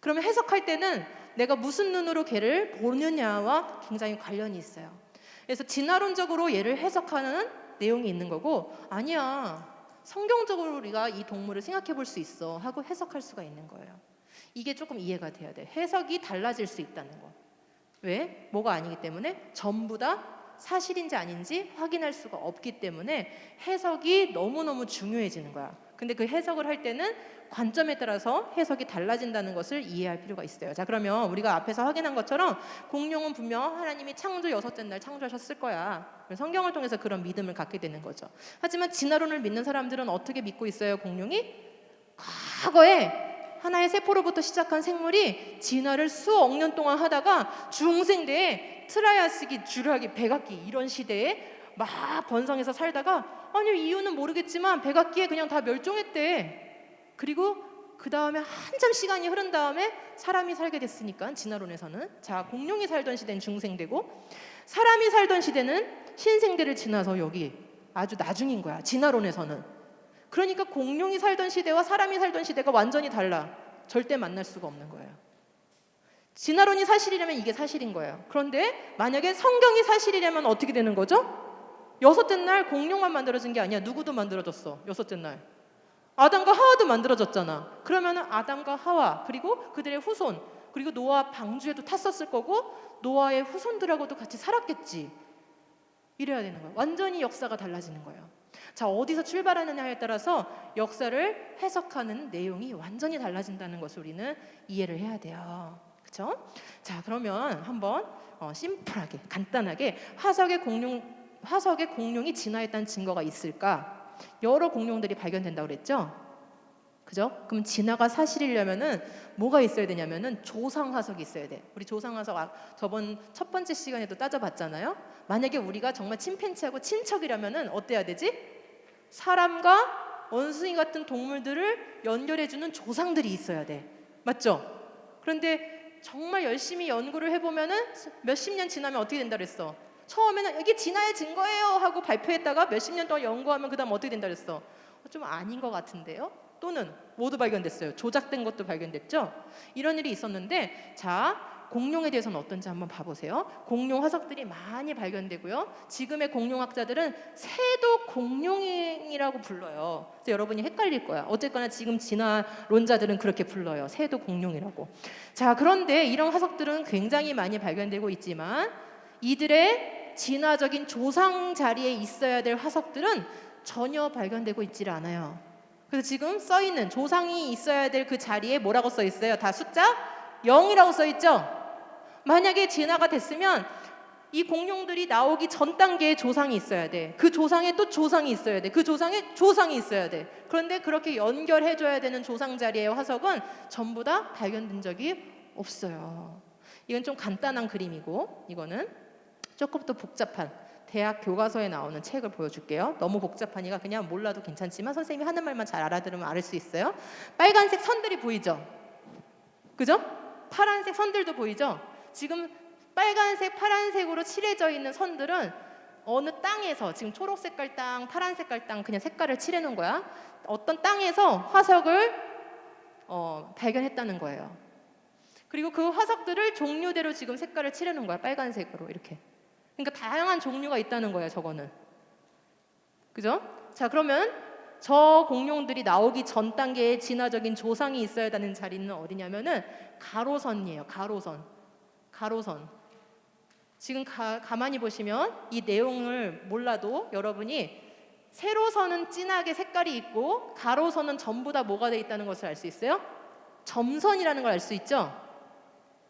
그러면 해석할 때는 내가 무슨 눈으로 걔를 보느냐와 굉장히 관련이 있어요. 그래서 진화론적으로 얘를 해석하는 내용이 있는 거고, 아니야, 성경적으로 우리가 이 동물을 생각해 볼 수 있어 하고 해석할 수가 있는 거예요. 이게 조금 이해가 돼야 돼. 해석이 달라질 수 있다는 거. 왜? 뭐가 아니기 때문에 전부 다 사실인지 아닌지 확인할 수가 없기 때문에 해석이 너무너무 중요해지는 거야. 근데 그 해석을 할 때는 관점에 따라서 해석이 달라진다는 것을 이해할 필요가 있어요. 자, 그러면 우리가 앞에서 확인한 것처럼 공룡은 분명 하나님이 창조 6째 날 창조하셨을 거야. 성경을 통해서 그런 믿음을 갖게 되는 거죠. 하지만 진화론을 믿는 사람들은 어떻게 믿고 있어요? 공룡이 과거에 하나의 세포로부터 시작한 생물이 진화를 수억 년 동안 하다가 중생대에 트라이아스기, 주라기, 백악기 이런 시대에 막 번성해서 살다가, 아니 이유는 모르겠지만 백악기에 그냥 다 멸종했대. 그리고 그 다음에 한참 시간이 흐른 다음에 사람이 살게 됐으니까 진화론에서는, 자, 공룡이 살던 시대는 중생대고 사람이 살던 시대는 신생대를 지나서 여기 아주 나중인 거야, 진화론에서는. 그러니까 공룡이 살던 시대와 사람이 살던 시대가 완전히 달라. 절대 만날 수가 없는 거예요. 진화론이 사실이라면 이게 사실인 거예요. 그런데 만약에 성경이 사실이라면 어떻게 되는 거죠? 여섯째 날 공룡만 만들어진 게 아니야. 누구도 만들어졌어. 여섯째 날. 아담과 하와도 만들어졌잖아. 그러면은 아담과 하와 그리고 그들의 후손 그리고 노아 방주에도 탔었을 거고 노아의 후손들하고도 같이 살았겠지. 이래야 되는 거야. 완전히 역사가 달라지는 거예요. 자, 어디서 출발하느냐에 따라서 역사를 해석하는 내용이 완전히 달라진다는 것을 우리는 이해를 해야 돼요. 그렇죠? 자, 그러면 한번 심플하게 간단하게 화석의 공룡이 진화했다는 증거가 있을까? 여러 공룡들이 발견된다고 그랬죠? 그죠? 그럼 진화가 사실이려면은 뭐가 있어야 되냐면은 조상 화석이 있어야 돼. 우리 조상 화석 저번 첫 번째 시간에도 따져봤잖아요. 만약에 우리가 정말 침팬지하고 친척이라면은 어때야 되지? 사람과 원숭이 같은 동물들을 연결해주는 조상들이 있어야 돼. 맞죠? 그런데 정말 열심히 연구를 해보면은 몇십 년 지나면 어떻게 된다 그랬어? 처음에는 이게 진화의 증거예요 하고 발표했다가 몇십 년 동안 연구하면 그 다음 어떻게 된다 그랬어? 좀 아닌 것 같은데요? 또는 모두 발견됐어요. 조작된 것도 발견됐죠? 이런 일이 있었는데 자, 공룡에 대해서는 어떤지 한번 봐보세요. 공룡 화석들이 많이 발견되고요. 지금의 공룡학자들은 새도 공룡이라고 불러요. 그래서 여러분이 헷갈릴 거야. 어쨌거나 지금 진화론자들은 그렇게 불러요. 새도 공룡이라고. 자, 그런데 이런 화석들은 굉장히 많이 발견되고 있지만 이들의 진화적인 조상 자리에 있어야 될 화석들은 전혀 발견되고 있지를 않아요. 그래서 지금 써있는 조상이 있어야 될 그 자리에 뭐라고 써 있어요? 다 숫자 0이라고 써 있죠? 만약에 진화가 됐으면 이 공룡들이 나오기 전 단계에 조상이 있어야 돼. 그 조상에 또 조상이 있어야 돼. 그 조상에 조상이 있어야 돼. 그런데 그렇게 연결해줘야 되는 조상 자리의 화석은 전부 다 발견된 적이 없어요. 이건 좀 간단한 그림이고 이거는 조금 더 복잡한 대학 교과서에 나오는 책을 보여줄게요. 너무 복잡하니까 그냥 몰라도 괜찮지만 선생님이 하는 말만 잘 알아들으면 알 수 있어요. 빨간색 선들이 보이죠? 그죠? 파란색 선들도 보이죠? 지금 빨간색, 파란색으로 칠해져 있는 선들은 어느 땅에서 지금 초록 색깔 땅, 파란 색깔 땅 그냥 색깔을 칠해놓은 거야. 어떤 땅에서 화석을 발견했다는 거예요. 그리고 그 화석들을 종류대로 지금 색깔을 칠해놓은 거야. 빨간색으로 이렇게. 그러니까 다양한 종류가 있다는 거예요. 저거는. 그죠? 자, 그러면 저 공룡들이 나오기 전 단계의 진화적인 조상이 있어야 되는 자리는 어디냐면은 가로선이에요. 가로선. 지금 가만히 보시면 이 내용을 몰라도 여러분이 세로선은 진하게 색깔이 있고 가로선은 전부 다 뭐가 돼 있다는 것을 알 수 있어요? 점선이라는 걸 알 수 있죠?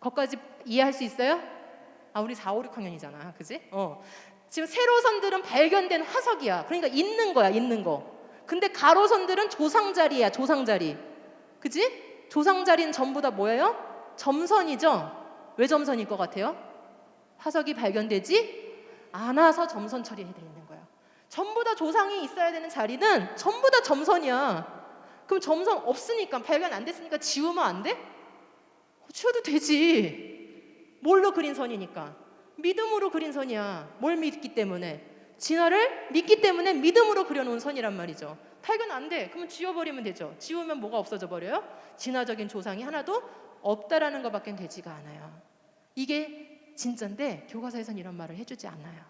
거기까지 이해할 수 있어요? 우리 4, 5, 6학년이잖아. 그지? 지금 세로선들은 발견된 화석이야. 그러니까 있는 거야, 있는 거. 근데 가로선들은 조상자리야, 조상자리. 그지? 조상자리는 전부 다 뭐예요? 점선이죠? 왜 점선일 것 같아요? 화석이 발견되지 않아서 점선 처리해야 되는 거야. 전부 다 조상이 있어야 되는 자리는 전부 다 점선이야. 그럼 점선 없으니까, 발견 안 됐으니까 지우면 안 돼? 지워도 되지. 뭘로 그린 선이니까? 믿음으로 그린 선이야. 뭘 믿기 때문에? 진화를 믿기 때문에 믿음으로 그려놓은 선이란 말이죠. 발견 안 돼. 그러면 지워버리면 되죠. 지우면 뭐가 없어져 버려요? 진화적인 조상이 하나도 없다라는 것밖에 되지가 않아요. 이게 진짜인데 교과서에선 이런 말을 해주지 않아요.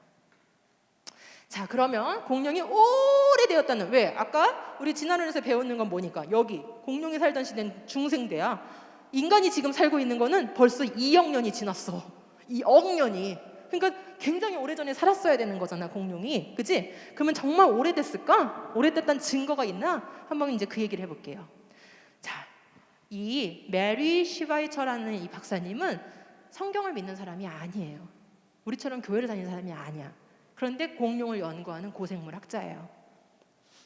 자, 그러면 공룡이 오래되었다는, 왜? 아까 우리 진화론에서 배우는 건 뭐니까? 여기 공룡이 살던 시대는 중생대야. 인간이 지금 살고 있는 거는 벌써 2억 년이 지났어. 2억 년이. 그러니까 굉장히 오래전에 살았어야 되는 거잖아, 공룡이. 그치? 그러면 정말 오래됐을까? 오래됐다는 증거가 있나? 한번 이제 그 얘기를 해볼게요. 자, 이 메리 슈바이처라는 이 박사님은 성경을 믿는 사람이 아니에요. 우리처럼 교회를 다니는 사람이 아니야. 그런데 공룡을 연구하는 고생물 학자예요.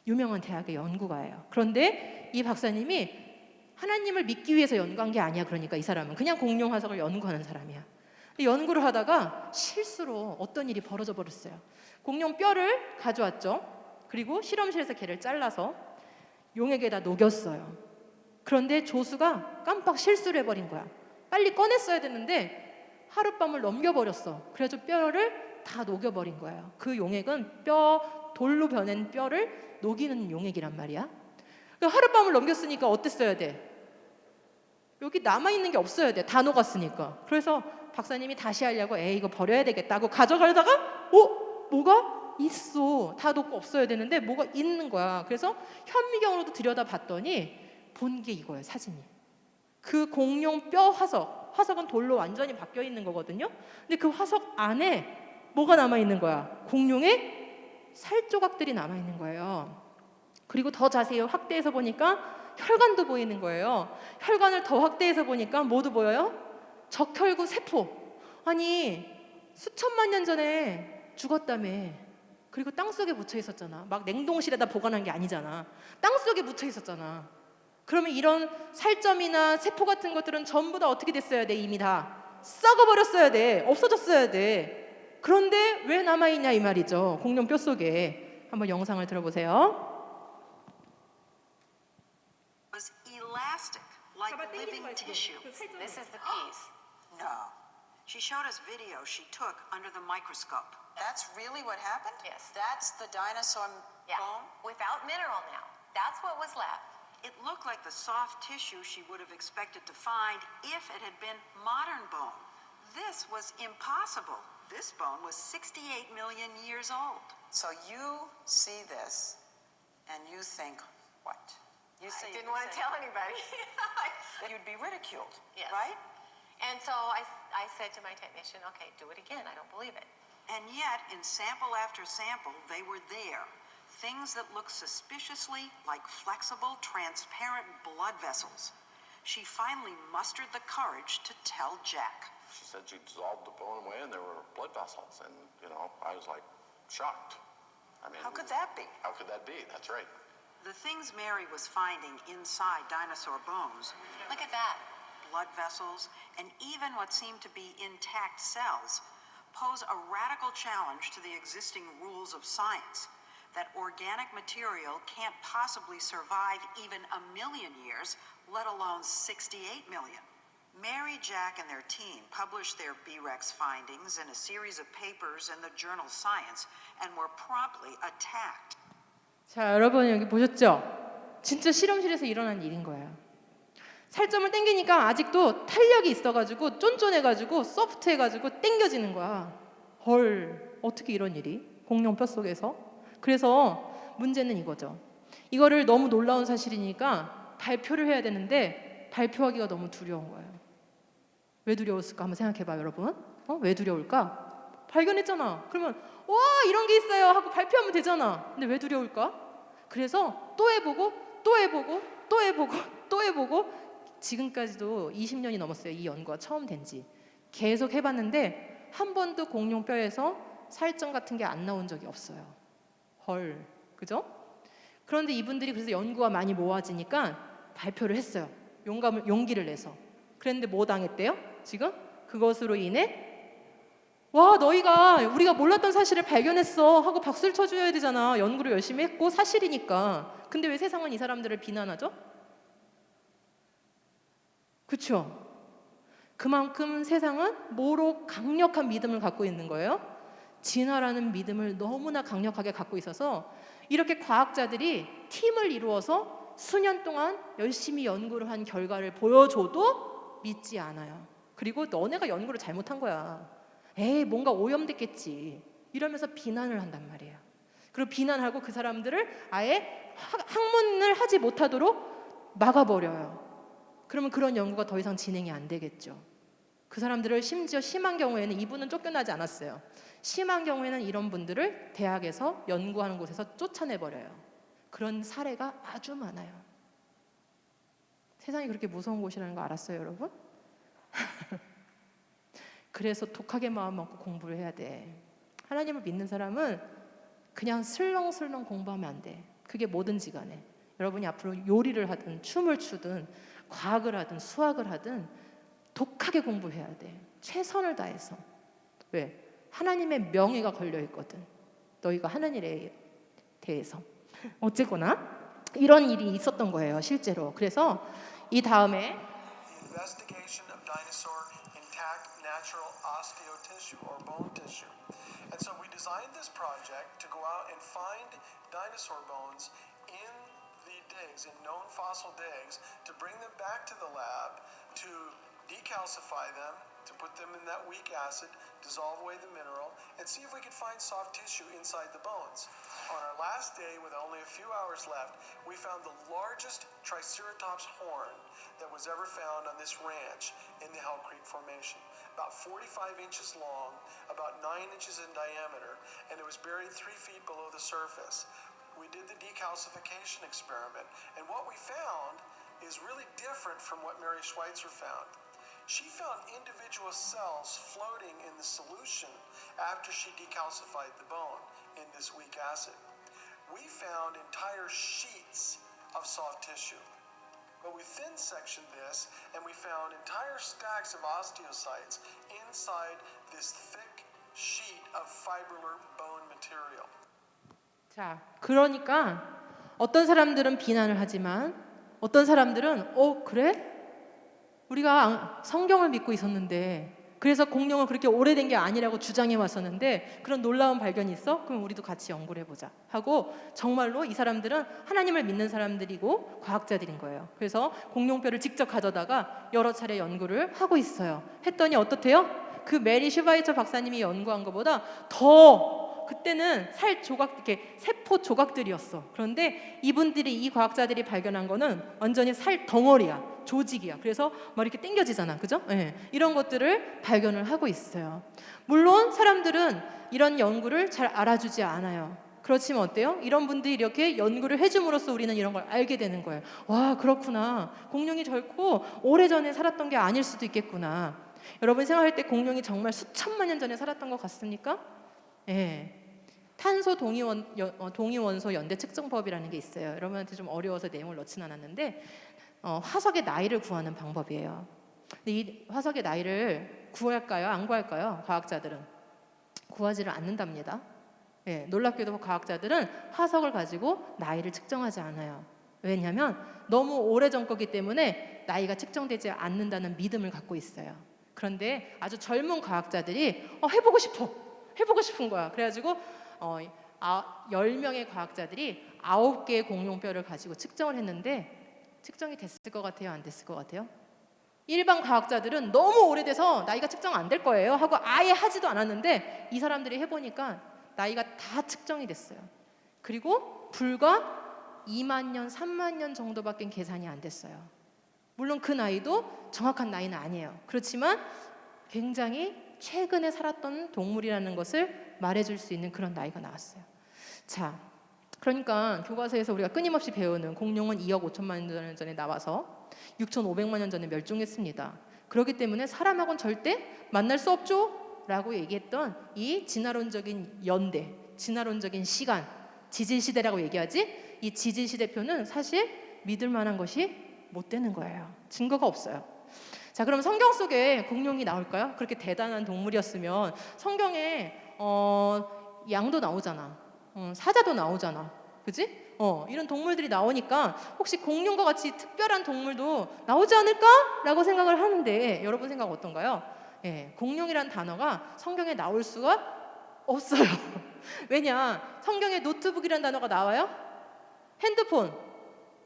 유명한 대학의 연구가예요. 그런데 이 박사님이 하나님을 믿기 위해서 연구한 게 아니야. 그러니까 이 사람은 그냥 공룡 화석을 연구하는 사람이야. 연구를 하다가 실수로 어떤 일이 벌어져 버렸어요. 공룡 뼈를 가져왔죠. 그리고 실험실에서 걔를 잘라서 용액에다 녹였어요. 그런데 조수가 깜빡 실수를 해버린 거야. 빨리 꺼냈어야 되는데 하룻밤을 넘겨버렸어. 그래서 뼈를 다 녹여버린 거예요. 그 용액은 돌로 변한 뼈를 녹이는 용액이란 말이야. 하룻밤을 넘겼으니까 어땠어야 돼? 여기 남아있는 게 없어야 돼. 다 녹았으니까. 그래서 박사님이 다시 하려고 이거 버려야 되겠다고 가져가다가 뭐가? 있어. 다 녹고 없어야 되는데 뭐가 있는 거야. 그래서 현미경으로도 들여다봤더니 본 게 이거예요, 사진이. 그 공룡 뼈 화석, 화석은 돌로 완전히 바뀌어 있는 거거든요. 근데 그 화석 안에 뭐가 남아 있는 거야? 공룡의 살 조각들이 남아 있는 거예요. 그리고 더 자세히 확대해서 보니까 혈관도 보이는 거예요. 혈관을 더 확대해서 보니까 뭐도 보여요? 적혈구 세포. 아니 수천만 년 전에 죽었다며. 그리고 땅속에 묻혀 있었잖아. 막 냉동실에다 보관한 게 아니잖아. 땅속에 묻혀 있었잖아. 그러면 이런 살점이나 세포 같은 것들은 전부 다 어떻게 됐어야 돼? 이미 다 썩어버렸어야 돼. 없어졌어야 돼. 그런데 왜 남아있냐 이 말이죠. 공룡 뼈 속에. 한번 영상을 들어보세요. Was elastic, like living tissue. This is the piece. No. She showed us video she took under the microscope. That's really what happened? Yes. That's the dinosaur Yeah. bone? Without mineral now. That's what was left. It looked like the soft tissue she would have expected to find if it had been modern bone. This was impossible. This bone was 68 million years old. So you see this and you think, what? You I say didn't want to tell anybody. you'd be ridiculed, Yes. right? And so I said to my technician, okay, do it again. I don't believe it. And yet, in sample after sample, they were there. Things that looked suspiciously like flexible, transparent blood vessels. She finally mustered the courage to tell Jack. She said she dissolved the bone away and there were blood vessels. And, I was like shocked. I mean, How could that be? How could that be? That's right. The things Mary was finding inside dinosaur bones, look at that, blood vessels, and even what seemed to be intact cells, pose a radical challenge to the existing rules of science, that organic material can't possibly survive even 1 million years, let alone 68 million. Mary, Jack, and their team published their B-Rex findings in a series of papers in the journal Science and were promptly attacked. 자, 여러분 여기 보셨죠? 진짜 실험실에서 일어난 일인 거예요. 살점을 당기니까 아직도 탄력이 있어가지고 쫀쫀해가지고 소프트해가지고 당겨지는 거야. 헐, 어떻게 이런 일이? 공룡 뼈 속에서. 그래서 문제는 이거죠. 이거를 너무 놀라운 사실이니까 발표를 해야 되는데 발표하기가 너무 두려운 거예요. 왜 두려웠을까? 한번 생각해봐요, 여러분. 왜 두려울까? 발견했잖아. 그러면 와 이런 게 있어요 하고 발표하면 되잖아. 근데 왜 두려울까? 그래서 또 해보고 또 해보고 또 해보고 또 해보고 지금까지도 20년이 넘었어요. 이 연구가 처음 된지. 계속 해봤는데 한 번도 공룡 뼈에서 살점 같은 게 안 나온 적이 없어요. 헐, 그죠? 그런데 이분들이 그래서 연구가 많이 모아지니까 발표를 했어요. 용기를 내서. 그랬는데 뭐 당했대요? 지금 그것으로 인해 와 너희가 우리가 몰랐던 사실을 발견했어 하고 박수를 쳐줘야 되잖아. 연구를 열심히 했고 사실이니까. 근데 왜 세상은 이 사람들을 비난하죠? 그렇죠? 그만큼 세상은 뭐로 강력한 믿음을 갖고 있는 거예요? 진화라는 믿음을 너무나 강력하게 갖고 있어서 이렇게 과학자들이 팀을 이루어서 수년 동안 열심히 연구를 한 결과를 보여줘도 믿지 않아요. 그리고 너네가 연구를 잘못한 거야. 에이 뭔가 오염됐겠지 이러면서 비난을 한단 말이에요. 그리고 비난하고 그 사람들을 아예 학문을 하지 못하도록 막아버려요. 그러면 그런 연구가 더 이상 진행이 안 되겠죠. 그 사람들을 심지어 심한 경우에는 이분은 쫓겨나지 않았어요. 심한 경우에는 이런 분들을 대학에서 연구하는 곳에서 쫓아내버려요. 그런 사례가 아주 많아요. 세상이 그렇게 무서운 곳이라는 거 알았어요, 여러분? 그래서 독하게 마음 먹고 공부를 해야 돼. 하나님을 믿는 사람은 그냥 슬렁슬렁 공부하면 안 돼. 그게 뭐든지 간에. 여러분이 앞으로 요리를 하든 춤을 추든 과학을 하든 수학을 하든 독하게 공부해야 돼. 최선을 다해서. 왜? 하나님의 명예가 걸려 있거든. 너희가 하는 일에 대해서. 어쨌거나 이런 일이 있었던 거예요, 실제로. 그래서 이 다음에 Investigation of dinosaur intact natural osteotissue or bone tissue. And so we designed this project to go out and find dinosaur bones in the digs, in known fossil digs, to bring them back to the lab, to decalcify them, to put them in that weak acid, dissolve away the mineral, and see if we could find soft tissue inside the bones. On our last day, with only a few hours left, we found the largest Triceratops horn that was ever found on this ranch in the Hell Creek Formation. About 45 inches long, about 9 inches in diameter, and it was buried 3 feet below the surface. We did the decalcification experiment, and what we found is really different from what Mary Schweitzer found. She found individual cells floating in the solution after she decalcified the bone in this weak acid. We found entire sheets of soft tissue. But we thin sectioned this and we found entire stacks of osteocytes inside this thick sheet of fibrillar bone material. 자, 그러니까 어떤 사람들은 비난을 하지만 어떤 사람들은 그래? 우리가 성경을 믿고 있었는데 그래서 공룡은 그렇게 오래된 게 아니라고 주장해 왔었는데 그런 놀라운 발견이 있어? 그럼 우리도 같이 연구를 해보자 하고 정말로 이 사람들은 하나님을 믿는 사람들이고 과학자들인 거예요. 그래서 공룡뼈를 직접 가져다가 여러 차례 연구를 하고 있어요. 했더니 어떻대요? 그 메리 슈바이처 박사님이 연구한 것보다 더 그때는 살 조각, 이렇게 세포 조각들이었어. 그런데 이분들이, 이 과학자들이 발견한 거는 완전히 살 덩어리야, 조직이야. 그래서 막 이렇게 당겨지잖아, 그죠? 네. 이런 것들을 발견을 하고 있어요. 물론 사람들은 이런 연구를 잘 알아주지 않아요. 그렇지만 어때요? 이런 분들이 이렇게 연구를 해줌으로써 우리는 이런 걸 알게 되는 거예요. 와, 그렇구나. 공룡이 결코 오래전에 살았던 게 아닐 수도 있겠구나. 여러분 생각할 때 공룡이 정말 수천만 년 전에 살았던 것 같습니까? 예. 탄소 동위원소 연대 측정법이라는 게 있어요. 여러분한테 좀 어려워서 내용을 넣진 않았는데 화석의 나이를 구하는 방법이에요. 근데 이 화석의 나이를 구할까요? 안 구할까요? 과학자들은 구하지를 않는답니다. 예, 놀랍게도 과학자들은 화석을 가지고 나이를 측정하지 않아요. 왜냐하면 너무 오래전 거기 때문에 나이가 측정되지 않는다는 믿음을 갖고 있어요. 그런데 아주 젊은 과학자들이 해보고 싶은 거야. 그래가지고 10명의 과학자들이 9개의 공룡뼈를 가지고 측정을 했는데 측정이 됐을 것 같아요? 안 됐을 것 같아요? 일반 과학자들은 너무 오래돼서 나이가 측정 안 될 거예요 하고 아예 하지도 않았는데 이 사람들이 해보니까 나이가 다 측정이 됐어요. 그리고 불과 2만 년, 3만 년 정도밖에 계산이 안 됐어요. 물론 그 나이도 정확한 나이는 아니에요. 그렇지만 굉장히 최근에 살았던 동물이라는 것을 말해줄 수 있는 그런 나이가 나왔어요. 자, 그러니까 교과서에서 우리가 끊임없이 배우는 공룡은 2억 5천만 년 전에 나와서 6,500만 년 전에 멸종했습니다. 그렇기 때문에 사람하고는 절대 만날 수 없죠? 라고 얘기했던 이 진화론적인 연대, 진화론적인 시간, 지질시대라고 얘기하지? 이 지질시대표는 사실 믿을 만한 것이 못 되는 거예요. 증거가 없어요. 자, 그럼 성경 속에 공룡이 나올까요? 그렇게 대단한 동물이었으면 성경에 양도 나오잖아, 사자도 나오잖아, 그지? 이런 동물들이 나오니까 혹시 공룡과 같이 특별한 동물도 나오지 않을까라고 생각을 하는데 여러분 생각 어떤가요? 예, 공룡이란 단어가 성경에 나올 수가 없어요. 왜냐? 성경에 노트북이란 단어가 나와요? 핸드폰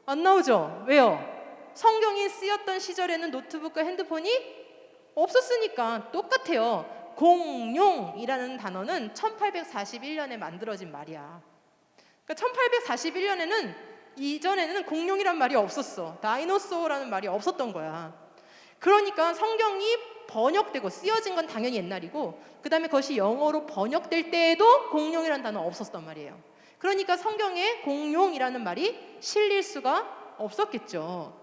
안 나오죠? 왜요? 성경이 쓰였던 시절에는 노트북과 핸드폰이 없었으니까 똑같아요. 공룡이라는 단어는 1841년에 만들어진 말이야. 그러니까 1841년에는 이전에는 공룡이란 말이 없었어. 다이노소어라는 말이 없었던 거야. 그러니까 성경이 번역되고 쓰여진 건 당연히 옛날이고 그 다음에 그것이 영어로 번역될 때에도 공룡이라는 단어 없었단 말이에요. 그러니까 성경에 공룡이라는 말이 실릴 수가 없었겠죠.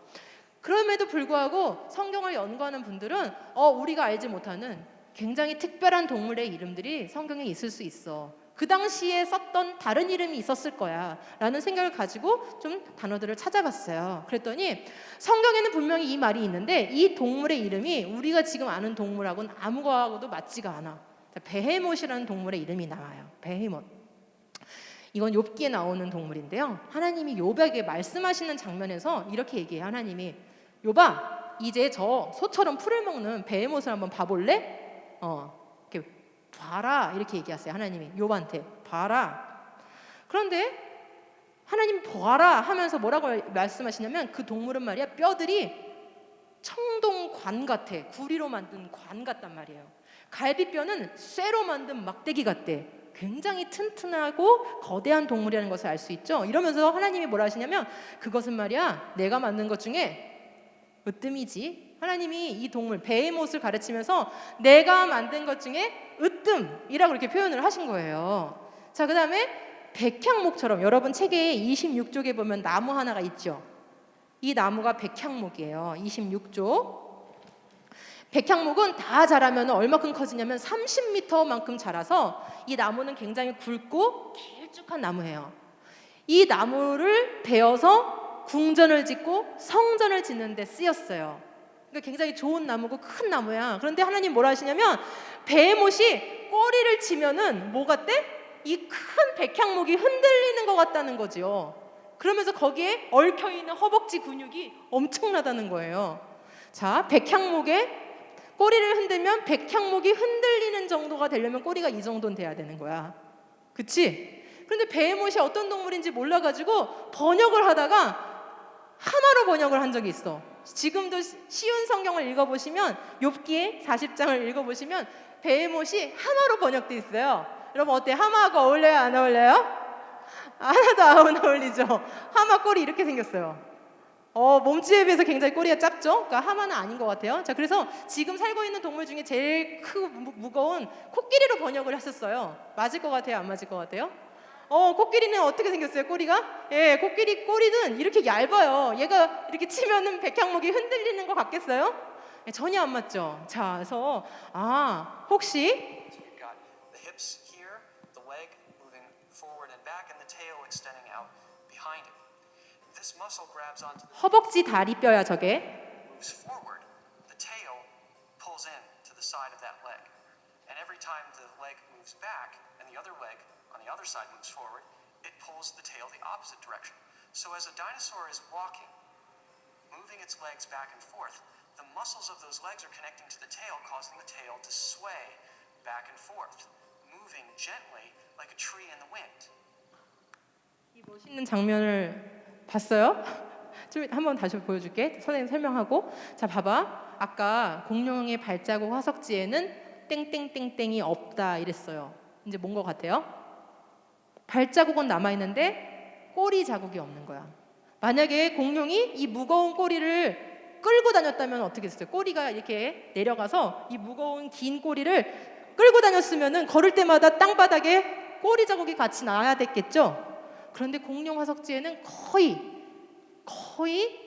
그럼에도 불구하고 성경을 연구하는 분들은 우리가 알지 못하는 굉장히 특별한 동물의 이름들이 성경에 있을 수 있어. 그 당시에 썼던 다른 이름이 있었을 거야 라는 생각을 가지고 좀 단어들을 찾아봤어요. 그랬더니 성경에는 분명히 이 말이 있는데 이 동물의 이름이 우리가 지금 아는 동물하고는 아무거하고도 맞지가 않아. 베헤못이라는 동물의 이름이 나와요. 베헤못. 이건 욥기에 나오는 동물인데요. 하나님이 욥에게 말씀하시는 장면에서 이렇게 얘기해요. 하나님이 욥아, 이제 저 소처럼 풀을 먹는 베헤못을 한번 봐볼래? 이렇게 봐라 이렇게 얘기하세요. 하나님이 욥한테 봐라. 그런데 하나님 봐라 하면서 뭐라고 말씀하시냐면 그 동물은 말이야 뼈들이 청동관 같아. 구리로 만든 관 같단 말이에요. 갈비뼈는 쇠로 만든 막대기 같대. 굉장히 튼튼하고 거대한 동물이라는 것을 알 수 있죠. 이러면서 하나님이 뭐라 하시냐면 그것은 말이야 내가 만든 것 중에 으뜸이지. 하나님이 이 동물 베헤못을 가르치면서 내가 만든 것 중에 으뜸이라고 이렇게 표현을 하신 거예요. 자, 그 다음에 백향목처럼 여러분 책에 26쪽에 보면 나무 하나가 있죠. 이 나무가 백향목이에요. 26쪽. 백향목은 다 자라면 얼마큼 커지냐면 30m만큼 자라서 이 나무는 굉장히 굵고 길쭉한 나무예요. 이 나무를 베어서 궁전을 짓고 성전을 짓는 데 쓰였어요. 그러니까 굉장히 좋은 나무고 큰 나무야. 그런데 하나님 뭐라 하시냐면 베헤못이 꼬리를 치면은 뭐 같대? 이 큰 백향목이 흔들리는 것 같다는 거죠. 그러면서 거기에 얽혀있는 허벅지 근육이 엄청나다는 거예요. 자, 백향목에 꼬리를 흔들면 백향목이 흔들리는 정도가 되려면 꼬리가 이 정도는 돼야 되는 거야. 그치? 그런데 베헤못이 어떤 동물인지 몰라가지고 번역을 하다가 하마로 번역을 한 적이 있어. 지금도 쉬운 성경을 읽어보시면 욥기의 40장을 읽어보시면 베헤못이 하마로 번역돼 있어요. 여러분 어때? 하마하고 어울려요? 안 어울려요? 하나도 안 어울리죠? 하마 꼬리 이렇게 생겼어요. 몸집에 비해서 굉장히 꼬리가 작죠? 그러니까 하마는 아닌 것 같아요. 자, 그래서 지금 살고 있는 동물 중에 제일 크고 무거운 코끼리로 번역을 했었어요. 맞을 것 같아요? 안 맞을 것 같아요? 코끼리는 어떻게 생겼어요? 꼬리가? 예, 코끼리 꼬리는 이렇게 얇아요. 얘가 이렇게 치면은 백향목이 흔들리는 것 같겠어요? 예, 전혀 안 맞죠? 자, 그래서 혹시 So you've got the hips here, the leg moving forward and back, and the tail extending out behind it. This muscle grabs onto the 허벅지 다리뼈야 저게. moves forward, the tail pulls in to the side of that leg. And every time the leg moves back and the other leg on the other side moves forward, it pulls the tail the opposite direction. So as a dinosaur is walking, moving its legs back and forth, the muscles of those legs are connecting to the tail, causing the tail to sway back and forth, moving gently like a tree in the wind. 이 멋있는 장면을 봤어요? 좀 한번 다시 보여줄게. 선생님 설명하고. 자, 봐봐. 아까 공룡의 발자국 화석지에는 땡땡땡땡이 없다 이랬어요. 이제 뭔 것 같아요? 발자국은 남아있는데 꼬리 자국이 없는 거야. 만약에 공룡이 이 무거운 꼬리를 끌고 다녔다면 어떻게 됐어요? 꼬리가 이렇게 내려가서 이 무거운 긴 꼬리를 끌고 다녔으면은 걸을 때마다 땅바닥에 꼬리 자국이 같이 나야 됐겠죠? 그런데 공룡 화석지에는 거의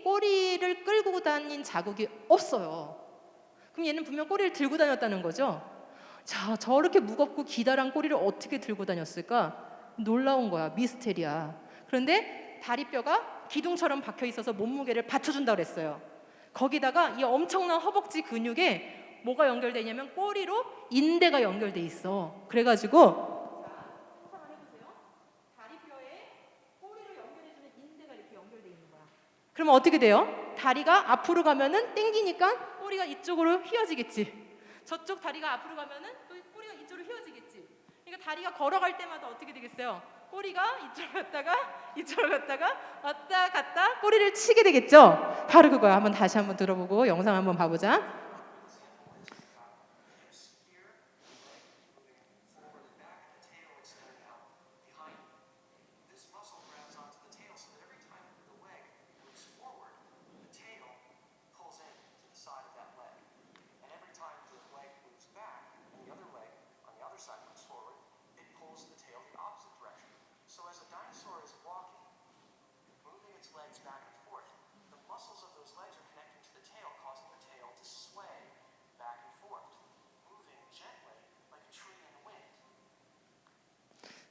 꼬리를 끌고 다닌 자국이 없어요. 그럼 얘는 분명 꼬리를 들고 다녔다는 거죠. 자, 저렇게 무겁고 기다란 꼬리를 어떻게 들고 다녔을까? 놀라운 거야. 미스테리야. 그런데 다리뼈가 기둥처럼 박혀 있어서 몸무게를 받쳐준다고 그랬어요. 거기다가 이 엄청난 허벅지 근육에 뭐가 연결되어 있냐면 꼬리로 인대가 연결돼 있어. 그래가지고 그러면 어떻게 돼요? 다리가 앞으로 가면은 땡기니까 꼬리가 이쪽으로 휘어지겠지. 저쪽 다리가 앞으로 가면은 또 꼬리가 이쪽으로 휘어지겠지. 그러니까 다리가 걸어갈 때마다 어떻게 되겠어요? 꼬리가 이쪽으로 갔다가 왔다 갔다 꼬리를 치게 되겠죠. 바로 그거야. 한번 다시 한번 들어보고 영상 한번 봐보자.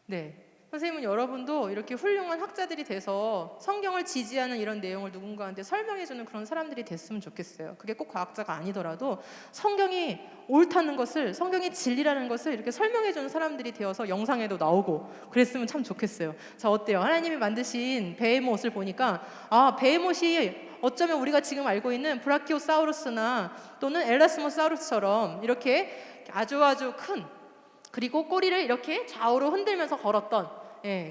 네, 선생님은 여러분도 이렇게 훌륭한 학자들이 돼서 성경을 지지하는 이런 내용을 누군가한테 설명해주는 그런 사람들이 됐으면 좋겠어요. 그게 꼭 과학자가 아니더라도 성경이 옳다는 것을, 성경이 진리라는 것을 이렇게 설명해주는 사람들이 되어서 영상에도 나오고 그랬으면 참 좋겠어요. 자, 어때요? 하나님이 만드신 베헤못을 보니까 베헤못이 어쩌면 우리가 지금 알고 있는 브라키오사우루스나 또는 엘라스모사우루스처럼 이렇게 아주 큰, 그리고 꼬리를 이렇게 좌우로 흔들면서 걸었던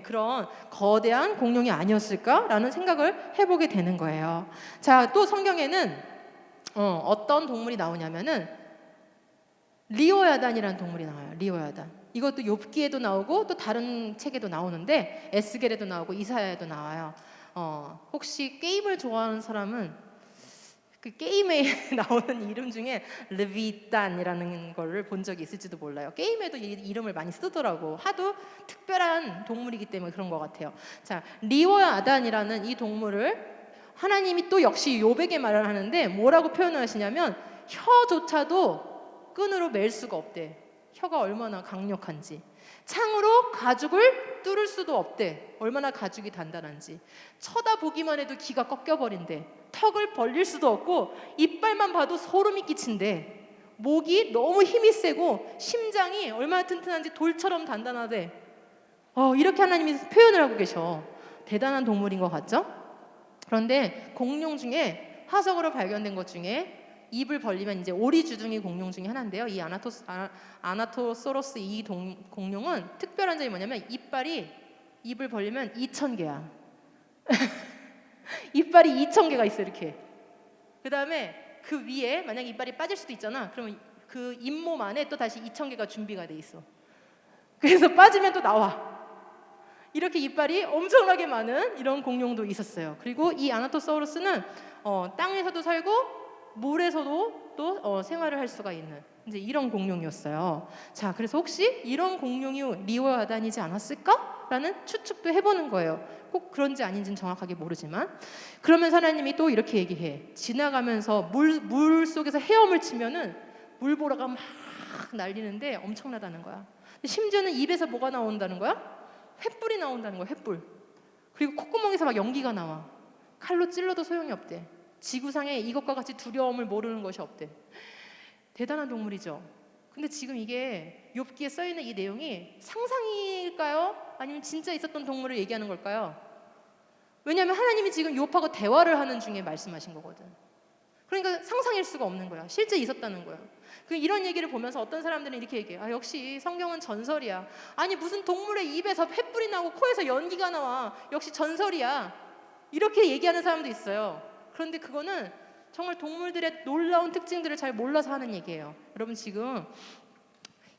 그런 거대한 공룡이 아니었을까라는 생각을 해보게 되는 거예요. 자, 또 성경에는 어떤 동물이 나오냐면은 리오야단이라는 동물이 나와요. 리오야단. 이것도 욥기에도 나오고 또 다른 책에도 나오는데 에스겔에도 나오고 이사야에도 나와요. 혹시 게임을 좋아하는 사람은 그 게임에 나오는 이름 중에 레비단이라는 거를 본 적이 있을지도 몰라요. 게임에도 이 이름을 많이 쓰더라고. 하도 특별한 동물이기 때문에 그런 것 같아요. 자, 리오야단이라는 이 동물을 하나님이 또 역시 욥에게 말을 하는데 뭐라고 표현을 하시냐면 혀조차도 끈으로 맬 수가 없대. 혀가 얼마나 강력한지. 창으로 가죽을 뚫을 수도 없대. 얼마나 가죽이 단단한지. 쳐다보기만 해도 기가 꺾여버린대. 턱을 벌릴 수도 없고 이빨만 봐도 소름이 끼친대. 목이 너무 힘이 세고 심장이 얼마나 튼튼한지 돌처럼 단단하대. 이렇게 하나님이 표현을 하고 계셔. 대단한 동물인 것 같죠? 그런데 공룡 중에 화석으로 발견된 것 중에 입을 벌리면 이제 오리주둥이 공룡 중에 하나인데요. 이 아나토소로스 이 공룡은 특별한 점이 뭐냐면 이빨이 입을 벌리면 2,000개야. 이빨이 2,000개가 있어 이렇게. 그 다음에 그 위에 만약에 이빨이 빠질 수도 있잖아. 그러면 그 잇몸 안에 또 다시 2,000개가 준비가 돼 있어. 그래서 빠지면 또 나와. 이렇게 이빨이 엄청나게 많은 이런 공룡도 있었어요. 그리고 이 아나토소로스는 땅에서도 살고 물에서도 또 생활을 할 수가 있는 이제 이런 공룡이었어요. 자, 그래서 혹시 이런 공룡이 리오야단이지 않았을까라는 추측도 해보는 거예요. 꼭 그런지 아닌지는 정확하게 모르지만 그러면 하나님이 또 이렇게 얘기해. 지나가면서 물 속에서 헤엄을 치면은 물보라가 막 날리는데 엄청나다는 거야. 심지어는 입에서 뭐가 나온다는 거야? 횃불이 나온다는 거야. 횃불. 그리고 콧구멍에서 막 연기가 나와. 칼로 찔러도 소용이 없대. 지구상에 이것과 같이 두려움을 모르는 것이 없대. 대단한 동물이죠. 근데 지금 이게 욥기에 써있는 이 내용이 상상일까요? 아니면 진짜 있었던 동물을 얘기하는 걸까요? 왜냐하면 하나님이 지금 욥하고 대화를 하는 중에 말씀하신 거거든. 그러니까 상상일 수가 없는 거야. 실제 있었다는 거야. 이런 얘기를 보면서 어떤 사람들은 이렇게 얘기해. 역시 성경은 전설이야. 아니 무슨 동물의 입에서 횃불이 나고 코에서 연기가 나와. 역시 전설이야. 이렇게 얘기하는 사람도 있어요. 그런데 그거는 정말 동물들의 놀라운 특징들을 잘 몰라서 하는 얘기예요. 여러분 지금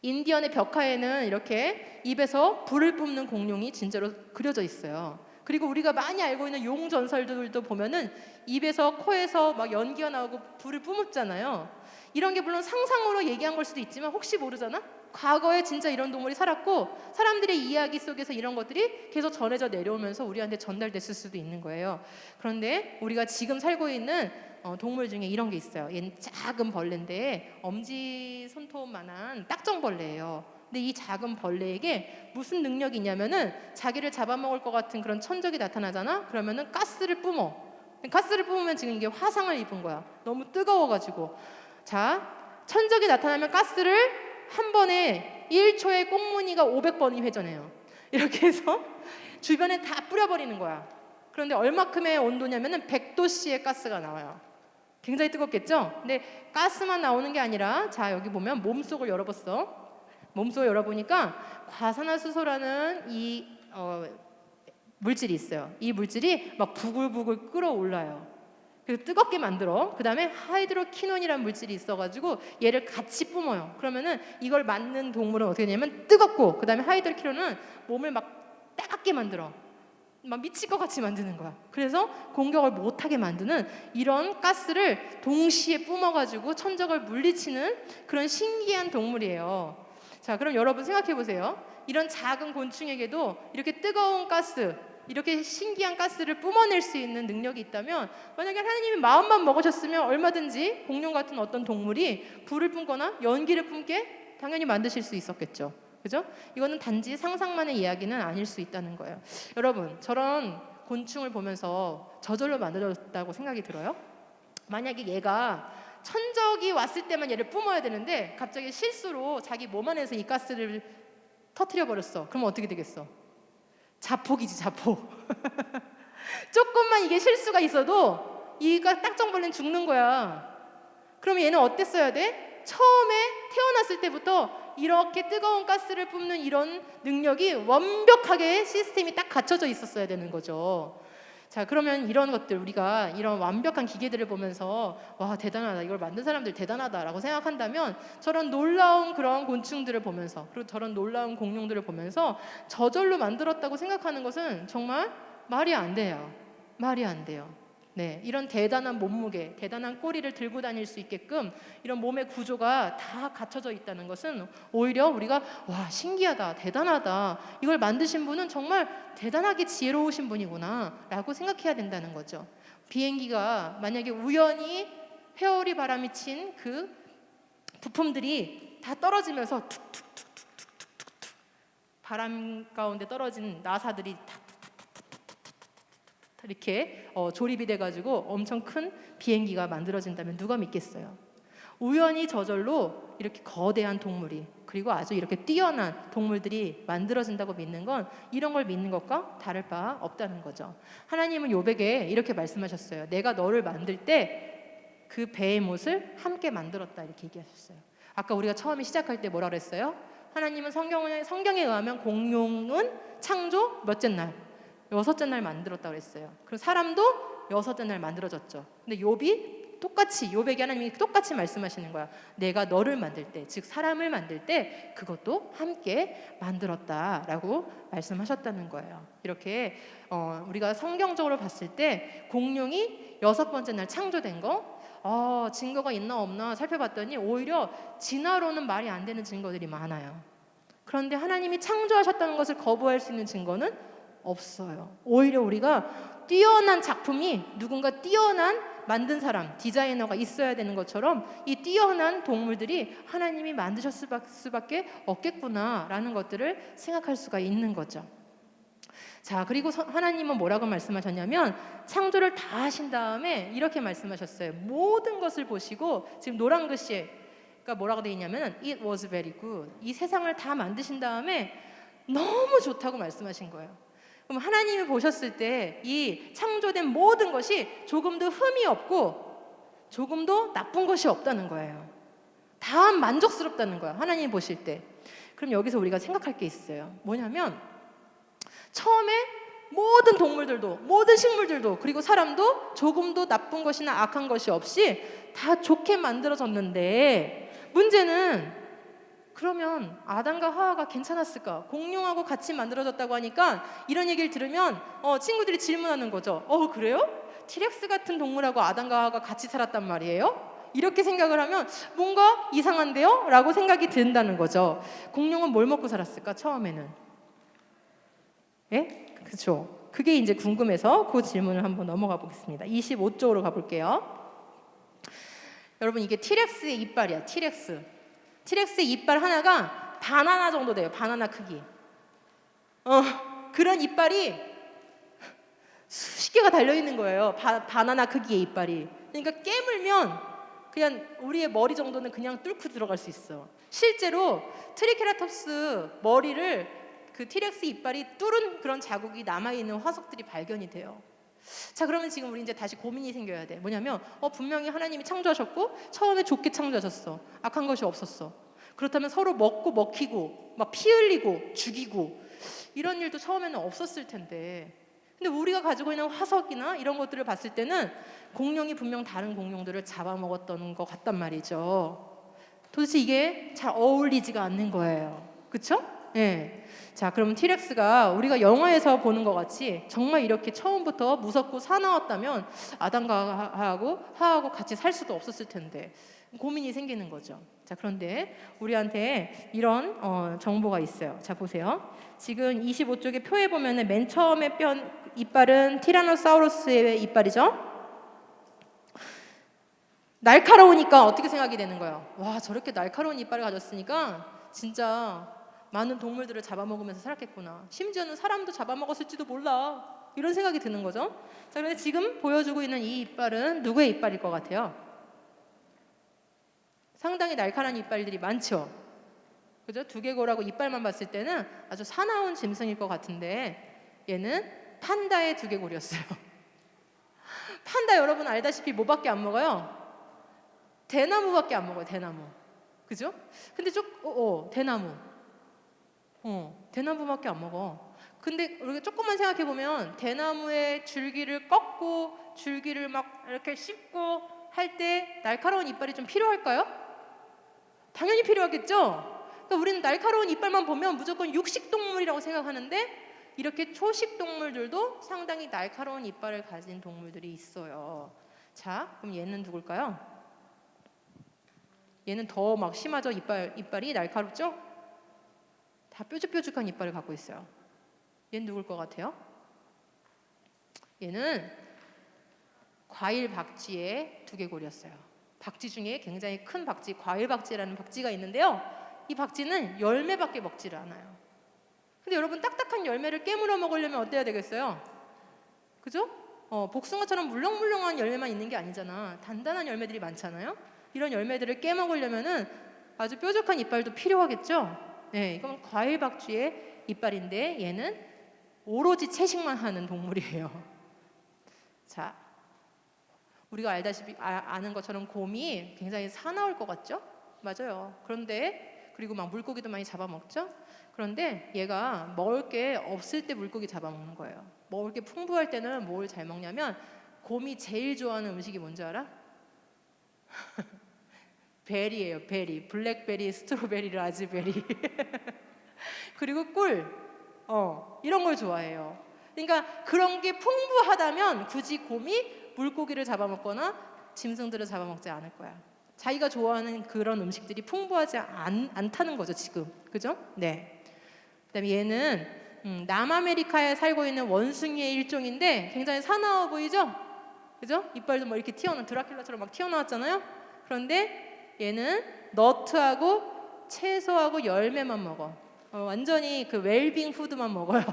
인디언의 벽화에는 이렇게 입에서 불을 뿜는 공룡이 진짜로 그려져 있어요. 그리고 우리가 많이 알고 있는 용 전설들도 보면은 입에서 코에서 막 연기가 나오고 불을 뿜었잖아요. 이런 게 물론 상상으로 얘기한 걸 수도 있지만 혹시 모르잖아? 과거에 진짜 이런 동물이 살았고 사람들의 이야기 속에서 이런 것들이 계속 전해져 내려오면서 우리한테 전달됐을 수도 있는 거예요. 그런데 우리가 지금 살고 있는 동물 중에 이런 게 있어요. 얘는 작은 벌레인데 엄지 손톱만한 딱정벌레예요. 근데 이 작은 벌레에게 무슨 능력이 있냐면은 자기를 잡아먹을 것 같은 그런 천적이 나타나잖아? 그러면은 가스를 뿜어. 가스를 뿜으면 지금 이게 화상을 입은 거야. 너무 뜨거워가지고. 자, 천적이 나타나면 가스를 한 번에 1초에 꽁무니가 500번이 회전해요. 이렇게 해서 주변에 다 뿌려버리는 거야. 그런데 얼마큼의 온도냐면은 100도씨의 가스가 나와요. 굉장히 뜨겁겠죠? 근데 가스만 나오는 게 아니라 자 여기 보면 몸속을 열어봤어. 몸속을 열어보니까 과산화수소라는 이 물질이 있어요. 이 물질이 막 부글부글 끓어올라요. 그래서 뜨겁게 만들어. 그 다음에 하이드로키논이라는 물질이 있어가지고 얘를 같이 뿜어요. 그러면은 이걸 맞는 동물은 어떻게 되냐면 뜨겁고 그 다음에 하이드로키논은 몸을 막 따갑게 만들어. 막 미칠 것 같이 만드는 거야. 그래서 공격을 못하게 만드는 이런 가스를 동시에 뿜어가지고 천적을 물리치는 그런 신기한 동물이에요. 자, 그럼 여러분 생각해 보세요. 이런 작은 곤충에게도 이렇게 뜨거운 가스, 이렇게 신기한 가스를 뿜어낼 수 있는 능력이 있다면 만약에 하나님이 마음만 먹으셨으면 얼마든지 공룡 같은 어떤 동물이 불을 뿜거나 연기를 뿜게 당연히 만드실 수 있었겠죠. 그죠? 이거는 단지 상상만의 이야기는 아닐 수 있다는 거예요. 여러분, 저런 곤충을 보면서 저절로 만들어졌다고 생각이 들어요? 만약에 얘가 천적이 왔을 때만 얘를 뿜어야 되는데 갑자기 실수로 자기 몸 안에서 이 가스를 터뜨려 버렸어. 그럼 어떻게 되겠어? 자폭이지, 자폭. 조금만 이게 실수가 있어도 이 딱정벌레는 죽는 거야. 그럼 얘는 어땠어야 돼? 처음에 태어났을 때부터 이렇게 뜨거운 가스를 뿜는 이런 능력이 완벽하게 시스템이 딱 갖춰져 있었어야 되는 거죠. 자, 그러면 이런 것들, 우리가 이런 완벽한 기계들을 보면서 와, 대단하다, 이걸 만든 사람들 대단하다라고 생각한다면, 저런 놀라운 그런 곤충들을 보면서, 그리고 저런 놀라운 공룡들을 보면서 저절로 만들었다고 생각하는 것은 정말 말이 안 돼요. 말이 안 돼요. 네, 이런 대단한 몸무게, 대단한 꼬리를 들고 다닐 수 있게끔 이런 몸의 구조가 다 갖춰져 있다는 것은 오히려 우리가 와, 신기하다, 대단하다, 이걸 만드신 분은 정말 대단하게 지혜로우신 분이구나 라고 생각해야 된다는 거죠. 비행기가 만약에 우연히 회오리 바람이 친 그 부품들이 다 떨어지면서 툭툭툭툭툭툭툭 바람 가운데 떨어진 나사들이 다 이렇게 조립이 돼가지고 엄청 큰 비행기가 만들어진다면 누가 믿겠어요? 우연히 저절로 이렇게 거대한 동물이, 그리고 아주 이렇게 뛰어난 동물들이 만들어진다고 믿는 건 이런 걸 믿는 것과 다를 바 없다는 거죠. 하나님은 욥에게 이렇게 말씀하셨어요. 내가 너를 만들 때 그 배의 못을 함께 만들었다, 이렇게 얘기하셨어요. 아까 우리가 처음에 시작할 때 뭐라 그랬어요? 하나님은 성경에 의하면 공룡은 창조 몇째 날? 6째 날 만들었다고 그랬어요. 그리고 사람도 6째 날 만들어졌죠. 근데 욥이 똑같이, 욥에게 하나님이 똑같이 말씀하시는 거야. 내가 너를 만들 때, 즉 사람을 만들 때 그것도 함께 만들었다라고 말씀하셨다는 거예요. 이렇게 우리가 성경적으로 봤을 때 공룡이 6번째 날 창조된 거, 증거가 있나 없나 살펴봤더니 오히려 진화로는 말이 안 되는 증거들이 많아요. 그런데 하나님이 창조하셨다는 것을 거부할 수 있는 증거는 없어요. 오히려 우리가 뛰어난 작품이, 누군가 뛰어난 만든 사람, 디자이너가 있어야 되는 것처럼 이 뛰어난 동물들이 하나님이 만드셨을 수밖에 없겠구나라는 것들을 생각할 수가 있는 거죠. 자, 그리고 하나님은 뭐라고 말씀하셨냐면 창조를 다 하신 다음에 이렇게 말씀하셨어요. 모든 것을 보시고, 지금 노란 글씨가 뭐라고 되어 있냐면 It was very good. 이 세상을 다 만드신 다음에 너무 좋다고 말씀하신 거예요. 그럼 하나님이 보셨을 때 이 창조된 모든 것이 조금도 흠이 없고 조금도 나쁜 것이 없다는 거예요. 다 만족스럽다는 거야, 하나님이 보실 때. 그럼 여기서 우리가 생각할 게 있어요. 뭐냐면 처음에 모든 동물들도, 모든 식물들도, 그리고 사람도 조금도 나쁜 것이나 악한 것이 없이 다 좋게 만들어졌는데, 문제는 그러면 아담과 하와가 괜찮았을까? 공룡하고 같이 만들어졌다고 하니까 이런 얘기를 들으면 친구들이 질문하는 거죠. 그래요? 티렉스 같은 동물하고 아담과 하와가 같이 살았단 말이에요? 이렇게 생각을 하면 뭔가 이상한데요? 라고 생각이 든다는 거죠. 공룡은 뭘 먹고 살았을까? 처음에는. 예? 그렇죠. 그게 이제 궁금해서 그 질문을 한번 넘어가 보겠습니다. 25쪽으로 가볼게요. 여러분, 이게 티렉스의 이빨이야. 티렉스의 이빨 하나가 바나나 정도 돼요. 바나나 크기. 그런 이빨이 수십 개가 달려있는 거예요. 바나나 크기의 이빨이. 그러니까 깨물면 그냥 우리의 머리 정도는 그냥 뚫고 들어갈 수 있어. 실제로 트리케라톱스 머리를 그 티렉스 이빨이 뚫은 그런 자국이 남아있는 화석들이 발견이 돼요. 자, 그러면 지금 우리 이제 다시 고민이 생겨야 돼. 뭐냐면 분명히 하나님이 창조하셨고 처음에 좋게 창조하셨어. 악한 것이 없었어. 그렇다면 서로 먹고 먹히고 막 피 흘리고 죽이고 이런 일도 처음에는 없었을 텐데, 근데 우리가 가지고 있는 화석이나 이런 것들을 봤을 때는 공룡이 분명 다른 공룡들을 잡아먹었던 것 같단 말이죠. 도대체 이게 잘 어울리지가 않는 거예요. 그렇죠? 예. 자, 그럼 티렉스가 우리가 영화에서 보는 것 같이 정말 이렇게 처음부터 무섭고 사나웠다면 아담과 하와하고 같이 살 수도 없었을 텐데 고민이 생기는 거죠. 자, 그런데 우리한테 이런 정보가 있어요. 자, 보세요. 지금 25쪽의 표에 보면은 맨 처음에 이빨은 티라노사우루스의 이빨이죠. 날카로우니까 어떻게 생각이 되는 거예요? 와, 저렇게 날카로운 이빨을 가졌으니까 진짜 많은 동물들을 잡아먹으면서 살았겠구나. 심지어는 사람도 잡아먹었을지도 몰라. 이런 생각이 드는 거죠. 자, 그런데 지금 보여주고 있는 이 이빨은 누구의 이빨일 것 같아요? 상당히 날카로운 이빨들이 많죠. 그죠? 두개골하고 이빨만 봤을 때는 아주 사나운 짐승일 것 같은데 얘는 판다의 두개골이었어요. 판다 여러분 알다시피 뭐밖에 안 먹어요? 대나무밖에 안 먹어요. 대나무. 그죠? 근데 대나무. 대나무밖에 안 먹어. 근데 우리가 조금만 생각해 보면 대나무의 줄기를 꺾고 줄기를 막 이렇게 씹고 할 때 날카로운 이빨이 좀 필요할까요? 당연히 필요하겠죠. 그러니까 우리는 날카로운 이빨만 보면 무조건 육식 동물이라고 생각하는데 이렇게 초식 동물들도 상당히 날카로운 이빨을 가진 동물들이 있어요. 자, 그럼 얘는 누굴까요? 얘는 더 막 심하죠. 이빨이 날카롭죠? 다 뾰족뾰족한 이빨을 갖고 있어요. 얘는 누굴 것 같아요? 얘는 과일 박쥐의 두개골이었어요. 박쥐 중에 굉장히 큰 박쥐, 과일 박쥐라는 박쥐가 있는데요. 이 박쥐는 열매밖에 먹지를 않아요. 근데 여러분 딱딱한 열매를 깨물어 먹으려면 어때야 되겠어요? 그죠? 복숭아처럼 물렁물렁한 열매만 있는 게 아니잖아. 단단한 열매들이 많잖아요. 이런 열매들을 깨먹으려면은 아주 뾰족한 이빨도 필요하겠죠? 네, 이건 과일 박쥐의 이빨인데 얘는 오로지 채식만 하는 동물이에요. 자, 우리가 알다시피 아는 것처럼 곰이 굉장히 사나울 것 같죠? 맞아요. 그런데 그리고 막 물고기도 많이 잡아먹죠? 그런데 얘가 먹을 게 없을 때 물고기 잡아먹는 거예요. 먹을 게 풍부할 때는 뭘 잘 먹냐면 곰이 제일 좋아하는 음식이 뭔지 알아? 베리예요. 베리. 블랙베리, 스트로베리, 라즈베리. 그리고 꿀. 이런 걸 좋아해요. 그러니까 그런 게 풍부하다면 굳이 곰이 물고기를 잡아먹거나 짐승들을 잡아먹지 않을 거야. 자기가 좋아하는 그런 음식들이 풍부하지 않다는 거죠, 지금. 그죠? 네. 그다음에 얘는 남아메리카에 살고 있는 원숭이의 일종인데 굉장히 사나워 보이죠? 그죠? 이빨도 뭐 이렇게 드라큘라처럼 막 튀어나왔잖아요. 그런데 얘는 너트하고 채소하고 열매만 먹어. 완전히 그 웰빙 푸드만 먹어요.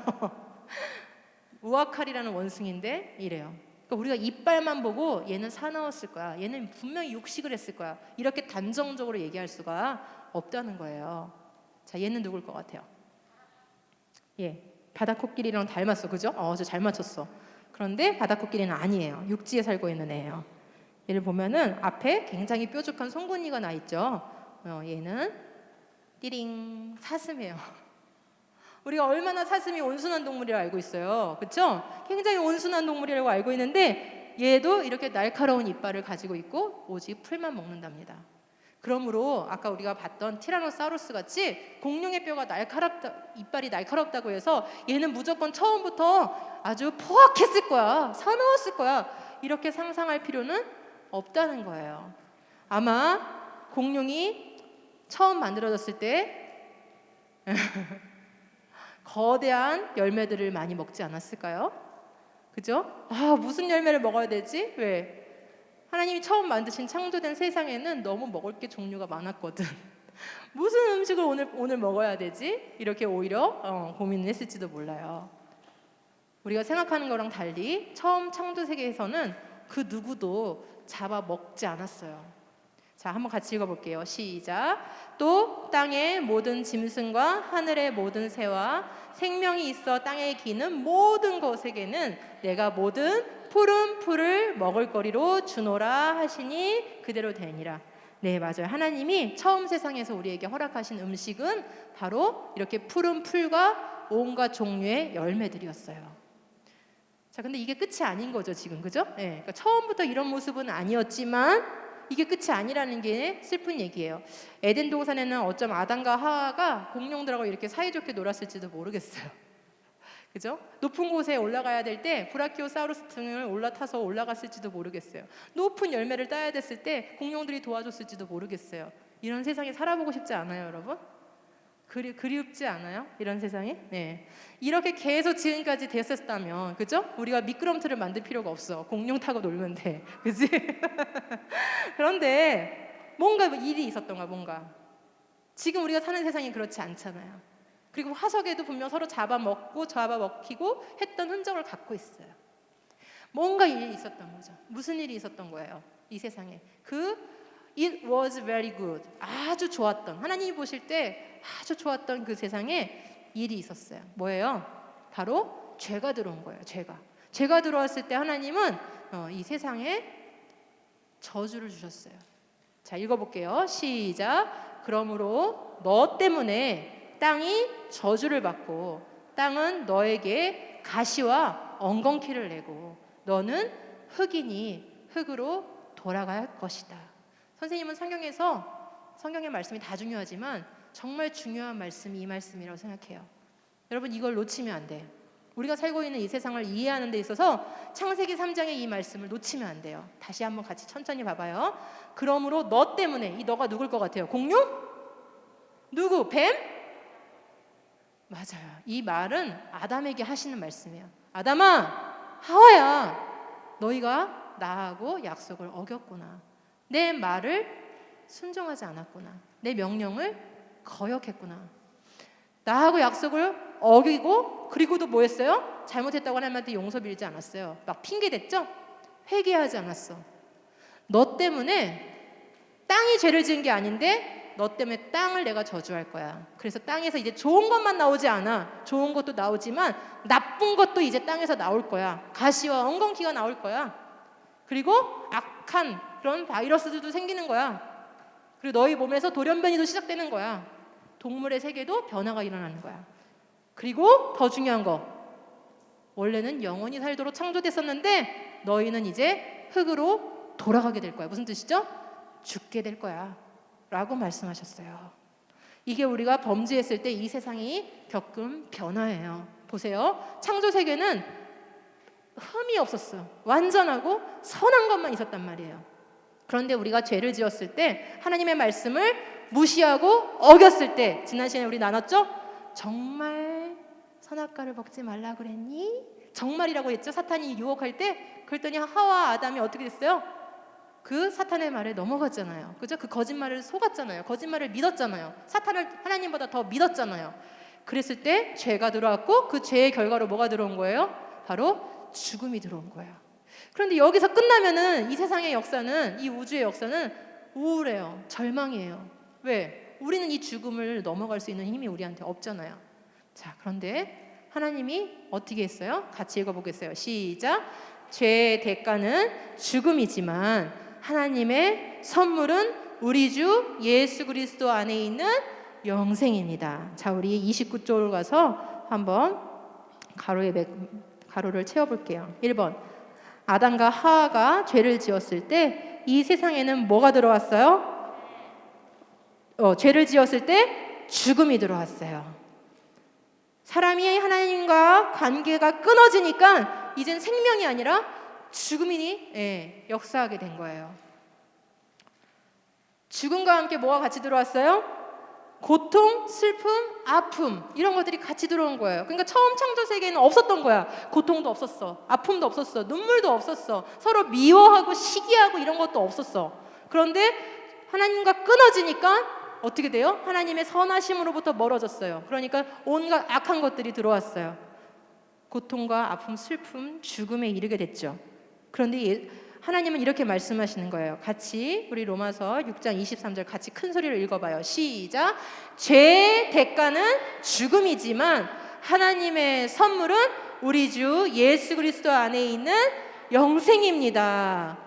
우아칼이라는 원숭이인데 이래요. 그러니까 우리가 이빨만 보고 얘는 사나웠을 거야. 얘는 분명히 육식을 했을 거야. 이렇게 단정적으로 얘기할 수가 없다는 거예요. 자, 얘는 누굴 것 같아요? 예, 바다코끼리랑 닮았어, 그죠? 저 잘 맞췄어. 그런데 바다코끼리는 아니에요. 육지에 살고 있는 애예요. 얘를 보면은 앞에 굉장히 뾰족한 송곳니가 나 있죠. 얘는 띠링 사슴이에요. 우리가 얼마나 사슴이 온순한 동물이라고 알고 있어요. 그렇죠? 굉장히 온순한 동물이라고 알고 있는데 얘도 이렇게 날카로운 이빨을 가지고 있고 오직 풀만 먹는답니다. 그러므로 아까 우리가 봤던 티라노사우루스 같이 공룡의 뼈가 이빨이 날카롭다고 해서 얘는 무조건 처음부터 아주 포악했을 거야. 사나웠을 거야. 이렇게 상상할 필요는 없다는 거예요. 아마 공룡이 처음 만들어졌을 때 거대한 열매들을 많이 먹지 않았을까요? 그죠? 무슨 열매를 먹어야 되지? 왜? 하나님이 처음 만드신 창조된 세상에는 너무 먹을 게 종류가 많았거든. 무슨 음식을 오늘 먹어야 되지? 이렇게 오히려 고민을 했을지도 몰라요. 우리가 생각하는 거랑 달리 처음 창조 세계에서는 그 누구도 잡아 먹지 않았어요. 자, 한번 같이 읽어볼게요. 시작. 또 땅의 모든 짐승과 하늘의 모든 새와 생명이 있어 땅에 기는 모든 것에게는 내가 모든 푸른 풀을 먹을 거리로 주노라 하시니 그대로 되니라. 네, 맞아요. 하나님이 처음 세상에서 우리에게 허락하신 음식은 바로 이렇게 푸른 풀과 온갖 종류의 열매들이었어요. 자, 근데 이게 끝이 아닌 거죠, 지금. 그죠? 네, 그러니까 처음부터 이런 모습은 아니었지만 이게 끝이 아니라는 게 슬픈 얘기예요. 에덴 동산에는 어쩜 아담과 하와가 공룡들하고 이렇게 사이좋게 놀았을지도 모르겠어요. 그죠? 높은 곳에 올라가야 될 때 브라키오사우루스 등을 올라타서 올라갔을지도 모르겠어요. 높은 열매를 따야 됐을 때 공룡들이 도와줬을지도 모르겠어요. 이런 세상에 살아보고 싶지 않아요, 여러분? 그립지 않아요? 이런 세상에? 네. 이렇게 계속 지금까지 됐었다면, 그죠? 우리가 미끄럼틀을 만들 필요가 없어. 공룡 타고 놀면 돼. 그지? 그런데 뭔가 일이 있었던가, 뭔가. 지금 우리가 사는 세상이 그렇지 않잖아요. 그리고 화석에도 분명 서로 잡아먹히고 했던 흔적을 갖고 있어요. 뭔가 일이 있었던 거죠. 무슨 일이 있었던 거예요? 이 세상에. It was very good. 아주 좋았던, 하나님이 보실 때 아주 좋았던 그 세상에 일이 있었어요. 뭐예요? 바로 죄가 들어온 거예요. 죄가 들어왔을 때 하나님은 이 세상에 저주를 주셨어요. 자, 읽어볼게요. 시작. 그러므로 너 때문에 땅이 저주를 받고 땅은 너에게 가시와 엉겅퀴를 내고 너는 흙이니 흙으로 돌아갈 것이다. 선생님은 성경의 말씀이 다 중요하지만 정말 중요한 말씀이 이 말씀이라고 생각해요. 여러분 이걸 놓치면 안 돼요. 우리가 살고 있는 이 세상을 이해하는 데 있어서 창세기 3장의 이 말씀을 놓치면 안 돼요. 다시 한번 같이 천천히 봐봐요. 그러므로 너 때문에, 이 너가 누굴 것 같아요? 공룡? 누구? 뱀? 맞아요. 이 말은 아담에게 하시는 말씀이에요. 아담아, 하와야, 너희가 나하고 약속을 어겼구나. 내 말을 순종하지 않았구나. 내 명령을 거역했구나. 나하고 약속을 어기고 그리고도 뭐 했어요? 잘못했다고 하나님한테 용서 빌지 않았어요. 막 핑계댔죠? 회개하지 않았어. 너 때문에 땅이 죄를 지은 게 아닌데 너 때문에 땅을 내가 저주할 거야. 그래서 땅에서 이제 좋은 것만 나오지 않아. 좋은 것도 나오지만 나쁜 것도 이제 땅에서 나올 거야. 가시와 엉겅퀴가 나올 거야. 그리고 악한 그런 바이러스들도 생기는 거야. 그리고 너희 몸에서 돌연변이도 시작되는 거야. 동물의 세계도 변화가 일어나는 거야. 그리고 더 중요한 거, 원래는 영원히 살도록 창조됐었는데 너희는 이제 흙으로 돌아가게 될 거야. 무슨 뜻이죠? 죽게 될 거야 라고 말씀하셨어요. 이게 우리가 범죄했을 때 이 세상이 겪은 변화예요. 보세요. 창조 세계는 흠이 없었어. 완전하고 선한 것만 있었단 말이에요. 그런데 우리가 죄를 지었을 때 하나님의 말씀을 무시하고 어겼을 때, 지난 시간에 우리 나눴죠? 정말 선악과를 먹지 말라 그랬니? 정말이라고 했죠. 사탄이 유혹할 때. 그랬더니 하와 아담이 어떻게 됐어요? 그 사탄의 말에 넘어갔잖아요. 그죠? 그 거짓말을 속았잖아요. 거짓말을 믿었잖아요. 사탄을 하나님보다 더 믿었잖아요. 그랬을 때 죄가 들어왔고 그 죄의 결과로 뭐가 들어온 거예요? 바로 죽음이 들어온 거예요. 그런데 여기서 끝나면은 이 세상의 역사는, 이 우주의 역사는 우울해요. 절망이에요. 왜? 우리는 이 죽음을 넘어갈 수 있는 힘이 우리한테 없잖아요. 자, 그런데 하나님이 어떻게 했어요? 같이 읽어보겠어요. 시작. 죄의 대가는 죽음이지만 하나님의 선물은 우리 주 예수 그리스도 안에 있는 영생입니다. 자, 우리 29쪽으로 가서 한번 가로를 채워볼게요. 1번. 아담과 하와가 죄를 지었을 때 이 세상에는 뭐가 들어왔어요? 죄를 지었을 때 죽음이 들어왔어요. 사람이 하나님과 관계가 끊어지니까 이젠 생명이 아니라 죽음이 역사하게 된 거예요. 죽음과 함께 뭐가 같이 들어왔어요? 고통, 슬픔, 아픔 이런 것들이 같이 들어온 거예요. 그러니까 처음 창조 세계에는 없었던 거야. 고통도 없었어. 아픔도 없었어. 눈물도 없었어. 서로 미워하고 시기하고 이런 것도 없었어. 그런데 하나님과 끊어지니까 어떻게 돼요? 하나님의 선하심으로부터 멀어졌어요. 그러니까 온갖 악한 것들이 들어왔어요. 고통과 아픔, 슬픔, 죽음에 이르게 됐죠. 그런데 하나님은 이렇게 말씀하시는 거예요. 같이 우리 로마서 6장 23절 같이 큰 소리로 읽어봐요. 시작. 죄의 대가는 죽음이지만 하나님의 선물은 우리 주 예수 그리스도 안에 있는 영생입니다.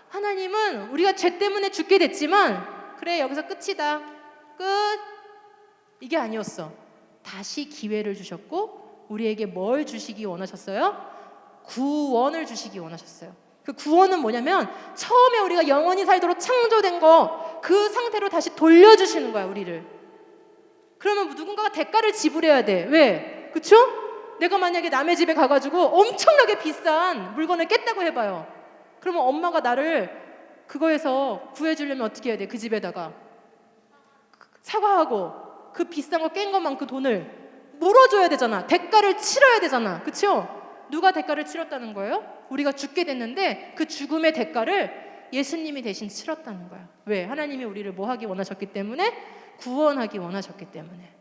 하나님은 우리가 죄 때문에 죽게 됐지만 그래 여기서 끝이다. 끝. 이게 아니었어. 다시 기회를 주셨고 우리에게 뭘 주시기 원하셨어요? 구원을 주시기 원하셨어요. 그 구원은 뭐냐면 처음에 우리가 영원히 살도록 창조된 거 그 상태로 다시 돌려주시는 거야 우리를. 그러면 누군가가 대가를 지불해야 돼. 왜? 그쵸? 내가 만약에 남의 집에 가가지고 엄청나게 비싼 물건을 깼다고 해봐요. 그러면 엄마가 나를 그거에서 구해주려면 어떻게 해야 돼? 그 집에다가 사과하고 그 비싼 거 깬 것만큼 돈을 물어줘야 되잖아. 대가를 치러야 되잖아. 그쵸? 누가 대가를 치렀다는 거예요? 우리가 죽게 됐는데 그 죽음의 대가를 예수님이 대신 치렀다는 거야. 왜? 하나님이 우리를 뭐 하기 원하셨기 때문에? 구원하기 원하셨기 때문에.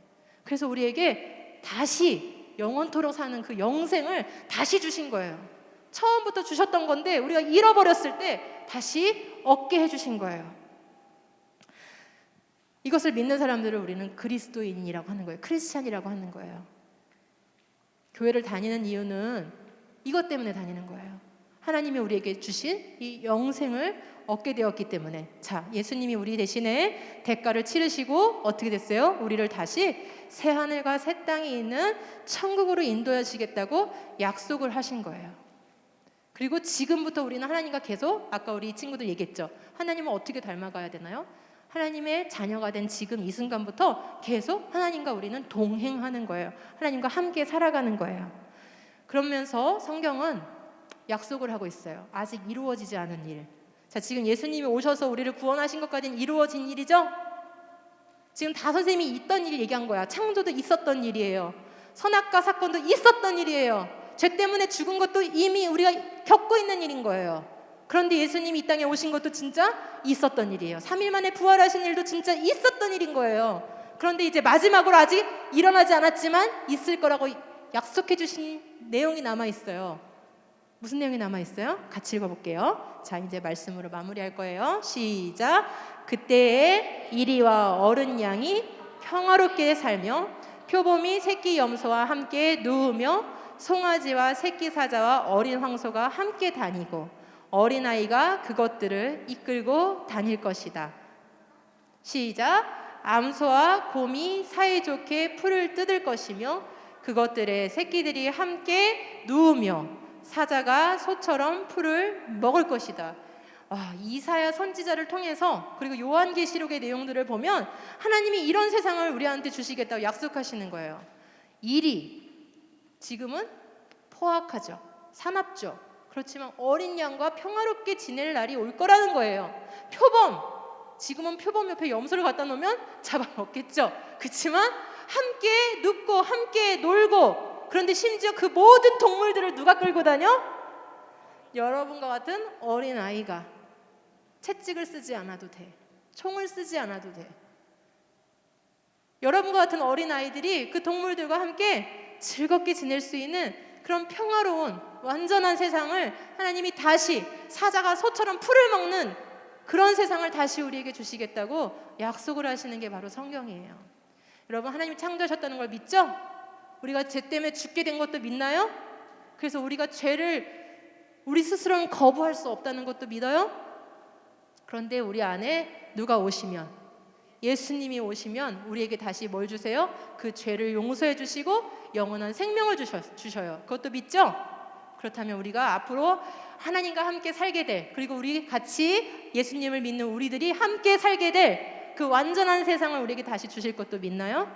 그래서 우리에게 다시 영원토록 사는 그 영생을 다시 주신 거예요. 처음부터 주셨던 건데 우리가 잃어버렸을 때 다시 얻게 해주신 거예요. 이것을 믿는 사람들을 우리는 그리스도인이라고 하는 거예요. 크리스찬이라고 하는 거예요. 교회를 다니는 이유는 이것 때문에 다니는 거예요. 하나님이 우리에게 주신 이 영생을 얻게 되었기 때문에, 자, 예수님이 우리 대신에 대가를 치르시고 어떻게 됐어요? 우리를 다시 새 하늘과 새 땅이 있는 천국으로 인도하시겠다고 약속을 하신 거예요. 그리고 지금부터 우리는 하나님과 계속, 아까 우리 친구들 얘기했죠, 하나님을 어떻게 닮아가야 되나요? 하나님의 자녀가 된 지금 이 순간부터 계속 하나님과 우리는 동행하는 거예요. 하나님과 함께 살아가는 거예요. 그러면서 성경은 약속을 하고 있어요. 아직 이루어지지 않은 일. 자, 지금 예수님이 오셔서 우리를 구원하신 것까지는 이루어진 일이죠? 지금 다 선생님이 있던 일 얘기한 거야. 창조도 있었던 일이에요. 선악과 사건도 있었던 일이에요. 죄 때문에 죽은 것도 이미 우리가 겪고 있는 일인 거예요. 그런데 예수님이 이 땅에 오신 것도 진짜 있었던 일이에요. 3일 만에 부활하신 일도 진짜 있었던 일인 거예요. 그런데 이제 마지막으로 아직 일어나지 않았지만 있을 거라고 약속해 주신 내용이 남아있어요. 무슨 내용이 남아있어요? 같이 읽어볼게요. 자, 이제 말씀으로 마무리할 거예요. 시작. 그때에 이리와 어른 양이 평화롭게 살며 표범이 새끼 염소와 함께 누우며 송아지와 새끼 사자와 어린 황소가 함께 다니고 어린아이가 그것들을 이끌고 다닐 것이다. 시작. 암소와 곰이 사이좋게 풀을 뜯을 것이며 그것들의 새끼들이 함께 누우며 사자가 소처럼 풀을 먹을 것이다. 이사야 선지자를 통해서 그리고 요한계시록의 내용들을 보면 하나님이 이런 세상을 우리한테 주시겠다고 약속하시는 거예요. 일이 지금은 포악하죠. 사납죠. 그렇지만 어린 양과 평화롭게 지낼 날이 올 거라는 거예요. 표범, 지금은 표범 옆에 염소를 갖다 놓으면 잡아먹겠죠. 그렇지만 함께 눕고 함께 놀고, 그런데 심지어 그 모든 동물들을 누가 끌고 다녀? 여러분과 같은 어린아이가. 채찍을 쓰지 않아도 돼. 총을 쓰지 않아도 돼. 여러분과 같은 어린아이들이 그 동물들과 함께 즐겁게 지낼 수 있는 그런 평화로운 완전한 세상을 하나님이 다시, 사자가 소처럼 풀을 먹는 그런 세상을 다시 우리에게 주시겠다고 약속을 하시는 게 바로 성경이에요. 여러분, 하나님이 창조하셨다는 걸 믿죠? 우리가 죄 때문에 죽게 된 것도 믿나요? 그래서 우리가 죄를 우리 스스로는 거부할 수 없다는 것도 믿어요? 그런데 우리 안에 누가 오시면, 예수님이 오시면 우리에게 다시 뭘 주세요? 그 죄를 용서해 주시고 영원한 생명을 주셔요. 그것도 믿죠? 그렇다면 우리가 앞으로 하나님과 함께 살게 될, 그리고 우리 같이 예수님을 믿는 우리들이 함께 살게 될 그 완전한 세상을 우리에게 다시 주실 것도 믿나요?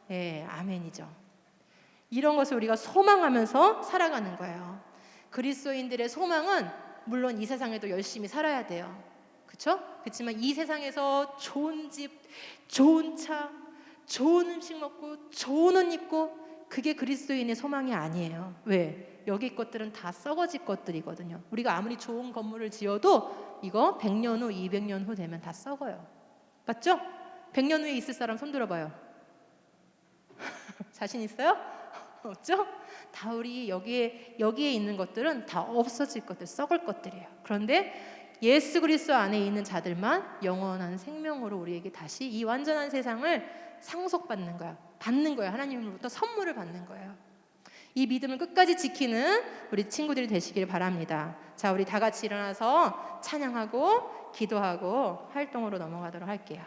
네, 아멘이죠. 이런 것을 우리가 소망하면서 살아가는 거예요. 그리스도인들의 소망은 물론 이 세상에도 열심히 살아야 돼요. 그렇죠? 그렇지만 이 세상에서 좋은 집, 좋은 차, 좋은 음식 먹고 좋은 옷 입고, 그게 그리스도인의 소망이 아니에요. 왜? 여기 것들은 다 썩어질 것들이거든요. 우리가 아무리 좋은 건물을 지어도 이거 100년 후, 200년 후 되면 다 썩어요. 맞죠? 100년 후에 있을 사람 손 들어봐요. 자신 있어요? 없죠? 다 우리 여기에 있는 것들은 다 없어질 것들, 썩을 것들이에요. 그런데 예수 그리스도 안에 있는 자들만 영원한 생명으로 우리에게 다시 이 완전한 세상을 상속받는 거야. 받는 거예요. 하나님으로부터 선물을 받는 거예요. 이 믿음을 끝까지 지키는 우리 친구들이 되시길 바랍니다. 자, 우리 다 같이 일어나서 찬양하고 기도하고 활동으로 넘어가도록 할게요.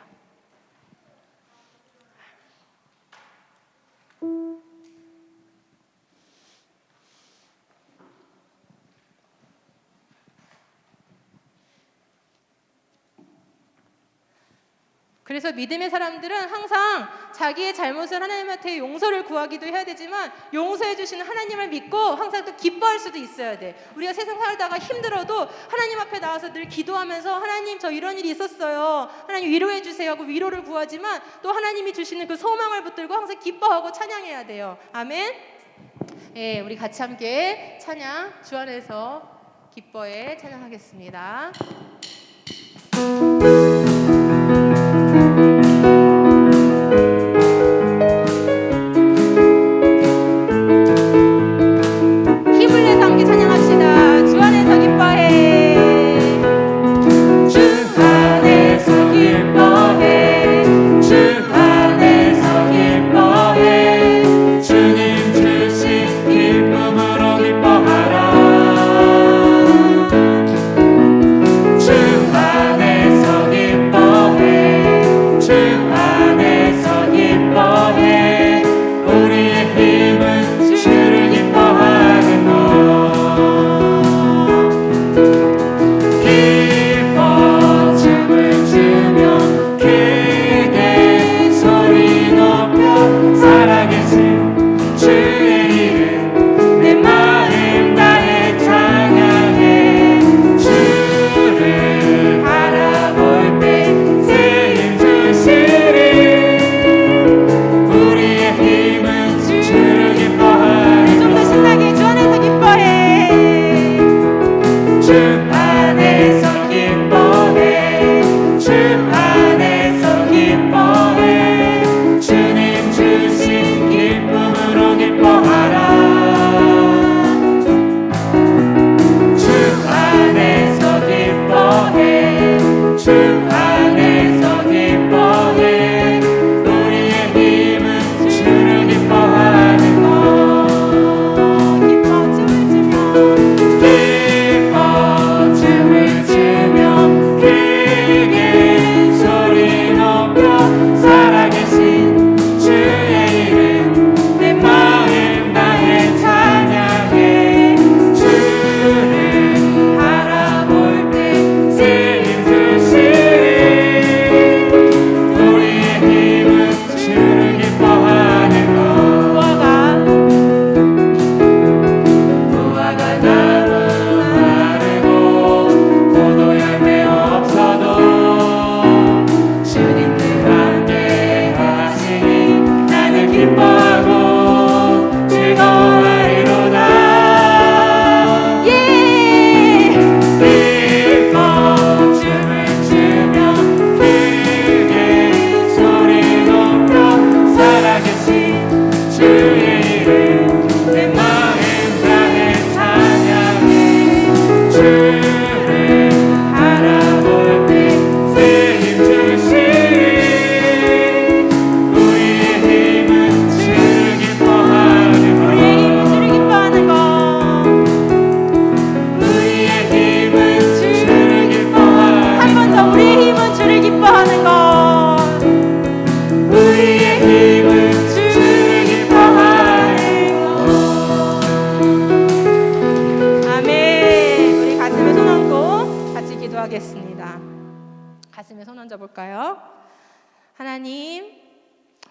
그래서 믿음의 사람들은 항상 자기의 잘못을 하나님한테 용서를 구하기도 해야 되지만, 용서해 주시는 하나님을 믿고 항상 또 기뻐할 수도 있어야 돼. 우리가 세상 살다가 힘들어도 하나님 앞에 나와서 늘 기도하면서, 하나님 저 이런 일이 있었어요, 하나님 위로해 주세요 하고 위로를 구하지만, 또 하나님이 주시는 그 소망을 붙들고 항상 기뻐하고 찬양해야 돼요. 아멘. 예, 우리 같이 함께 찬양, 주 안에서 기뻐해 찬양하겠습니다. 주님 주신 기쁨으로 기뻐하라. 던져볼까요? 하나님,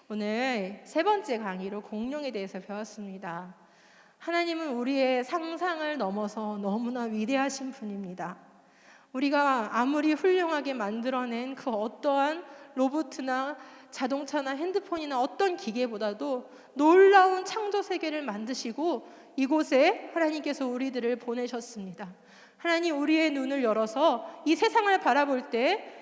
오늘 세 번째 강의로 공룡에 대해서 배웠습니다. 하나님은 우리의 상상을 넘어서 너무나 위대하신 분입니다. 우리가 아무리 훌륭하게 만들어낸 그 어떠한 로봇이나 자동차나 핸드폰이나 어떤 기계보다도 놀라운 창조 세계를 만드시고 이곳에 하나님께서 우리들을 보내셨습니다. 하나님, 우리의 눈을 열어서 이 세상을 바라볼 때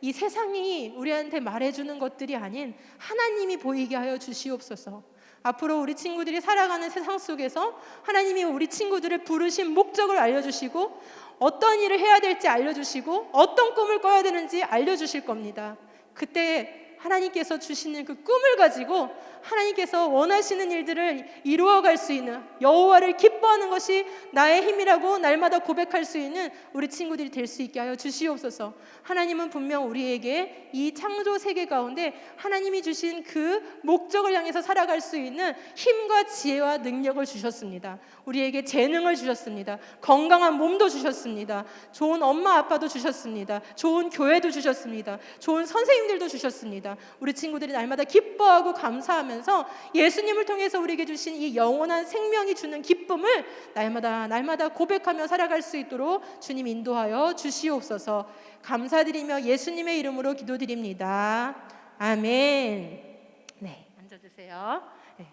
이 세상이 우리한테 말해주는 것들이 아닌 하나님이 보이게 하여 주시옵소서. 앞으로 우리 친구들이 살아가는 세상 속에서 하나님이 우리 친구들을 부르신 목적을 알려주시고 어떤 일을 해야 될지 알려주시고 어떤 꿈을 꿔야 되는지 알려주실 겁니다. 그때 하나님께서 주시는 그 꿈을 가지고 하나님께서 원하시는 일들을 이루어갈 수 있는, 여호와를 기뻐하는 것이 나의 힘이라고 날마다 고백할 수 있는 우리 친구들이 될 수 있게 하여 주시옵소서. 하나님은 분명 우리에게 이 창조 세계 가운데 하나님이 주신 그 목적을 향해서 살아갈 수 있는 힘과 지혜와 능력을 주셨습니다. 우리에게 재능을 주셨습니다. 건강한 몸도 주셨습니다. 좋은 엄마 아빠도 주셨습니다. 좋은 교회도 주셨습니다. 좋은 선생님들도 주셨습니다. 우리 친구들이 날마다 기뻐하고 감사하면서 예수님을 통해서 우리에게 주신 이 영원한 생명이 주는 기쁨을 날마다 고백하며 살아갈 수 있도록 주님 인도하여 주시옵소서. 감사드리며 예수님의 이름으로 기도드립니다. 아멘. 네, 앉아주세요. 네.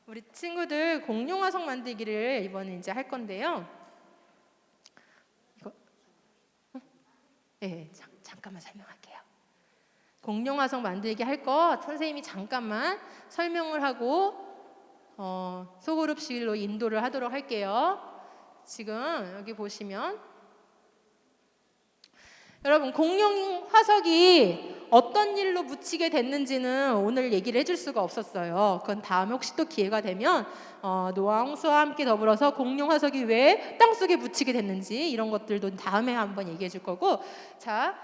우리 친구들 공룡 화석 만들기를 이번에 이제 할 건데요. 이거, 네, 잠깐만 설명할게요. 공룡 화석 만들기 할 거 선생님이 잠깐만 설명을 하고 소그룹식으로 인도를 하도록 할게요. 지금 여기 보시면 여러분, 공룡 화석이 어떤 일로 묻히게 됐는지는 오늘 얘기를 해줄 수가 없었어요. 그건 다음에 혹시 또 기회가 되면 노아 홍수와 함께 더불어서 공룡 화석이 왜 땅속에 묻히게 됐는지 이런 것들도 다음에 한번 얘기해 줄 거고, 자,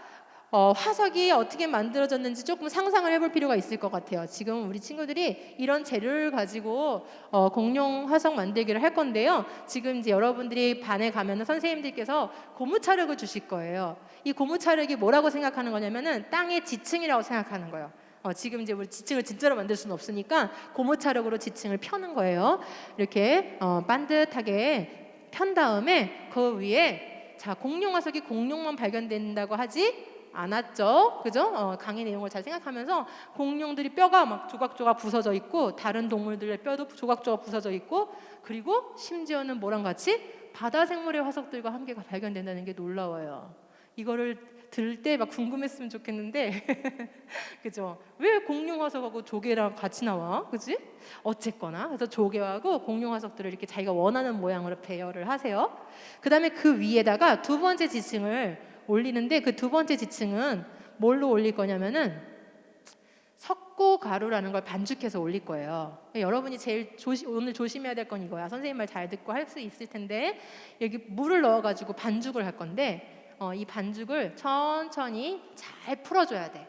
화석이 어떻게 만들어졌는지 조금 상상을 해볼 필요가 있을 것 같아요. 지금 우리 친구들이 이런 재료를 가지고 공룡 화석 만들기를 할 건데요. 지금 이제 여러분들이 반에 가면은 선생님들께서 고무차력을 주실 거예요. 이 고무차력이 뭐라고 생각하는 거냐면은 땅의 지층이라고 생각하는 거예요. 지금 이제 우리 지층을 진짜로 만들 수는 없으니까 고무차력으로 지층을 펴는 거예요. 이렇게 반듯하게 편 다음에 그 위에, 자, 공룡 화석이 공룡만 발견된다고 하지 않았죠, 그죠? 강의 내용을 잘 생각하면서 공룡들이 뼈가 막 조각조각 부서져 있고 다른 동물들의 뼈도 조각조각 부서져 있고, 그리고 심지어는 뭐랑 같이 바다 생물의 화석들과 함께 발견된다는 게 놀라워요. 이거를 들을 때 막 궁금했으면 좋겠는데 그죠? 왜 공룡 화석하고 조개랑 같이 나와? 그지? 어쨌거나 그래서 조개하고 공룡 화석들을 이렇게 자기가 원하는 모양으로 배열을 하세요. 그 다음에 그 위에다가 두 번째 지층을 올리는데, 그 두 번째 지층은 뭘로 올릴 거냐면은 석고 가루라는 걸 반죽해서 올릴 거예요. 여러분이 제일 오늘 조심해야 될 건 이거야. 선생님 말 잘 듣고 할 수 있을 텐데, 여기 물을 넣어가지고 반죽을 할 건데 이 반죽을 천천히 잘 풀어줘야 돼.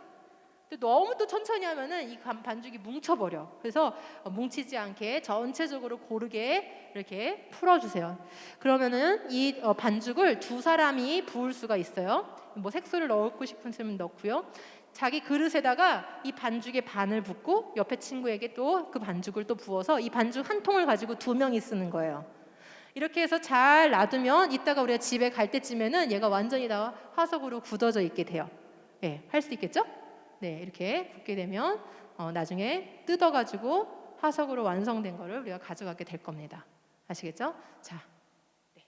근데 너무 또 천천히 하면은 이 반죽이 뭉쳐버려. 그래서 뭉치지 않게 전체적으로 고르게 이렇게 풀어주세요. 그러면은 이 반죽을 두 사람이 부을 수가 있어요. 뭐 색소를 넣고 싶으면 넣고요. 자기 그릇에다가 이 반죽의 반을 붓고 옆에 친구에게 또 그 반죽을 또 부어서 이 반죽 한 통을 가지고 두 명이 쓰는 거예요. 이렇게 해서 잘 놔두면 이따가 우리가 집에 갈 때쯤에는 얘가 완전히 다 화석으로 굳어져 있게 돼요. 네, 할 수 있겠죠? 네, 이렇게 굳게 되면 나중에 뜯어가지고 화석으로 완성된 거를 우리가 가져가게 될 겁니다. 아시겠죠? 자, 네.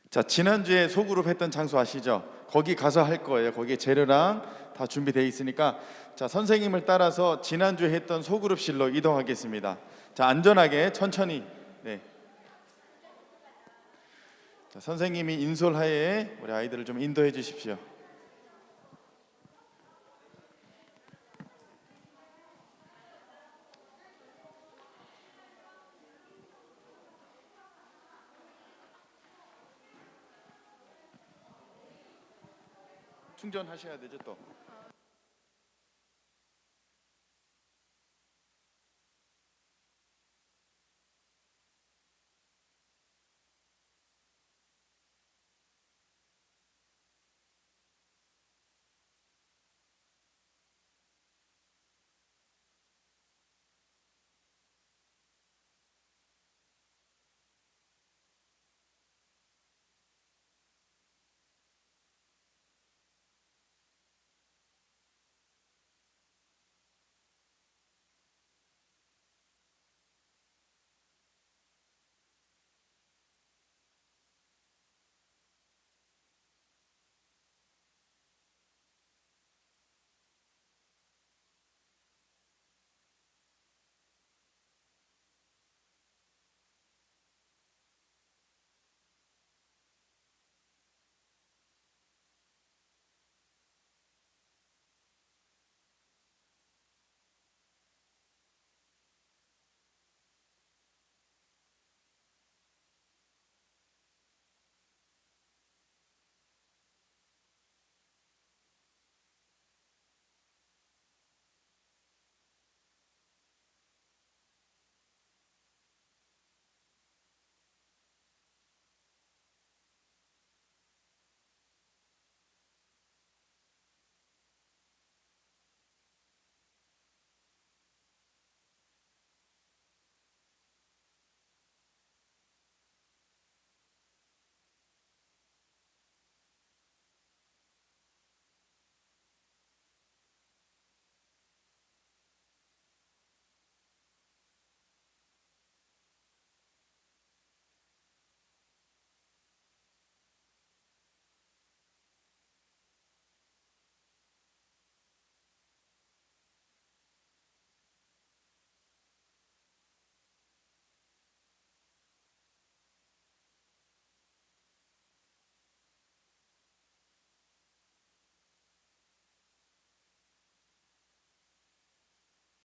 자, 지난주에 소그룹 했던 장소 아시죠? 거기 가서 할 거예요. 거기에 재료랑 다 준비되어 있으니까, 자, 선생님을 따라서 지난주에 했던 소그룹실로 이동하겠습니다. 자, 안전하게 천천히. 네. 자, 선생님이 인솔하에 우리 아이들을 좀 인도해 주십시오. 충전하셔야 되죠 또.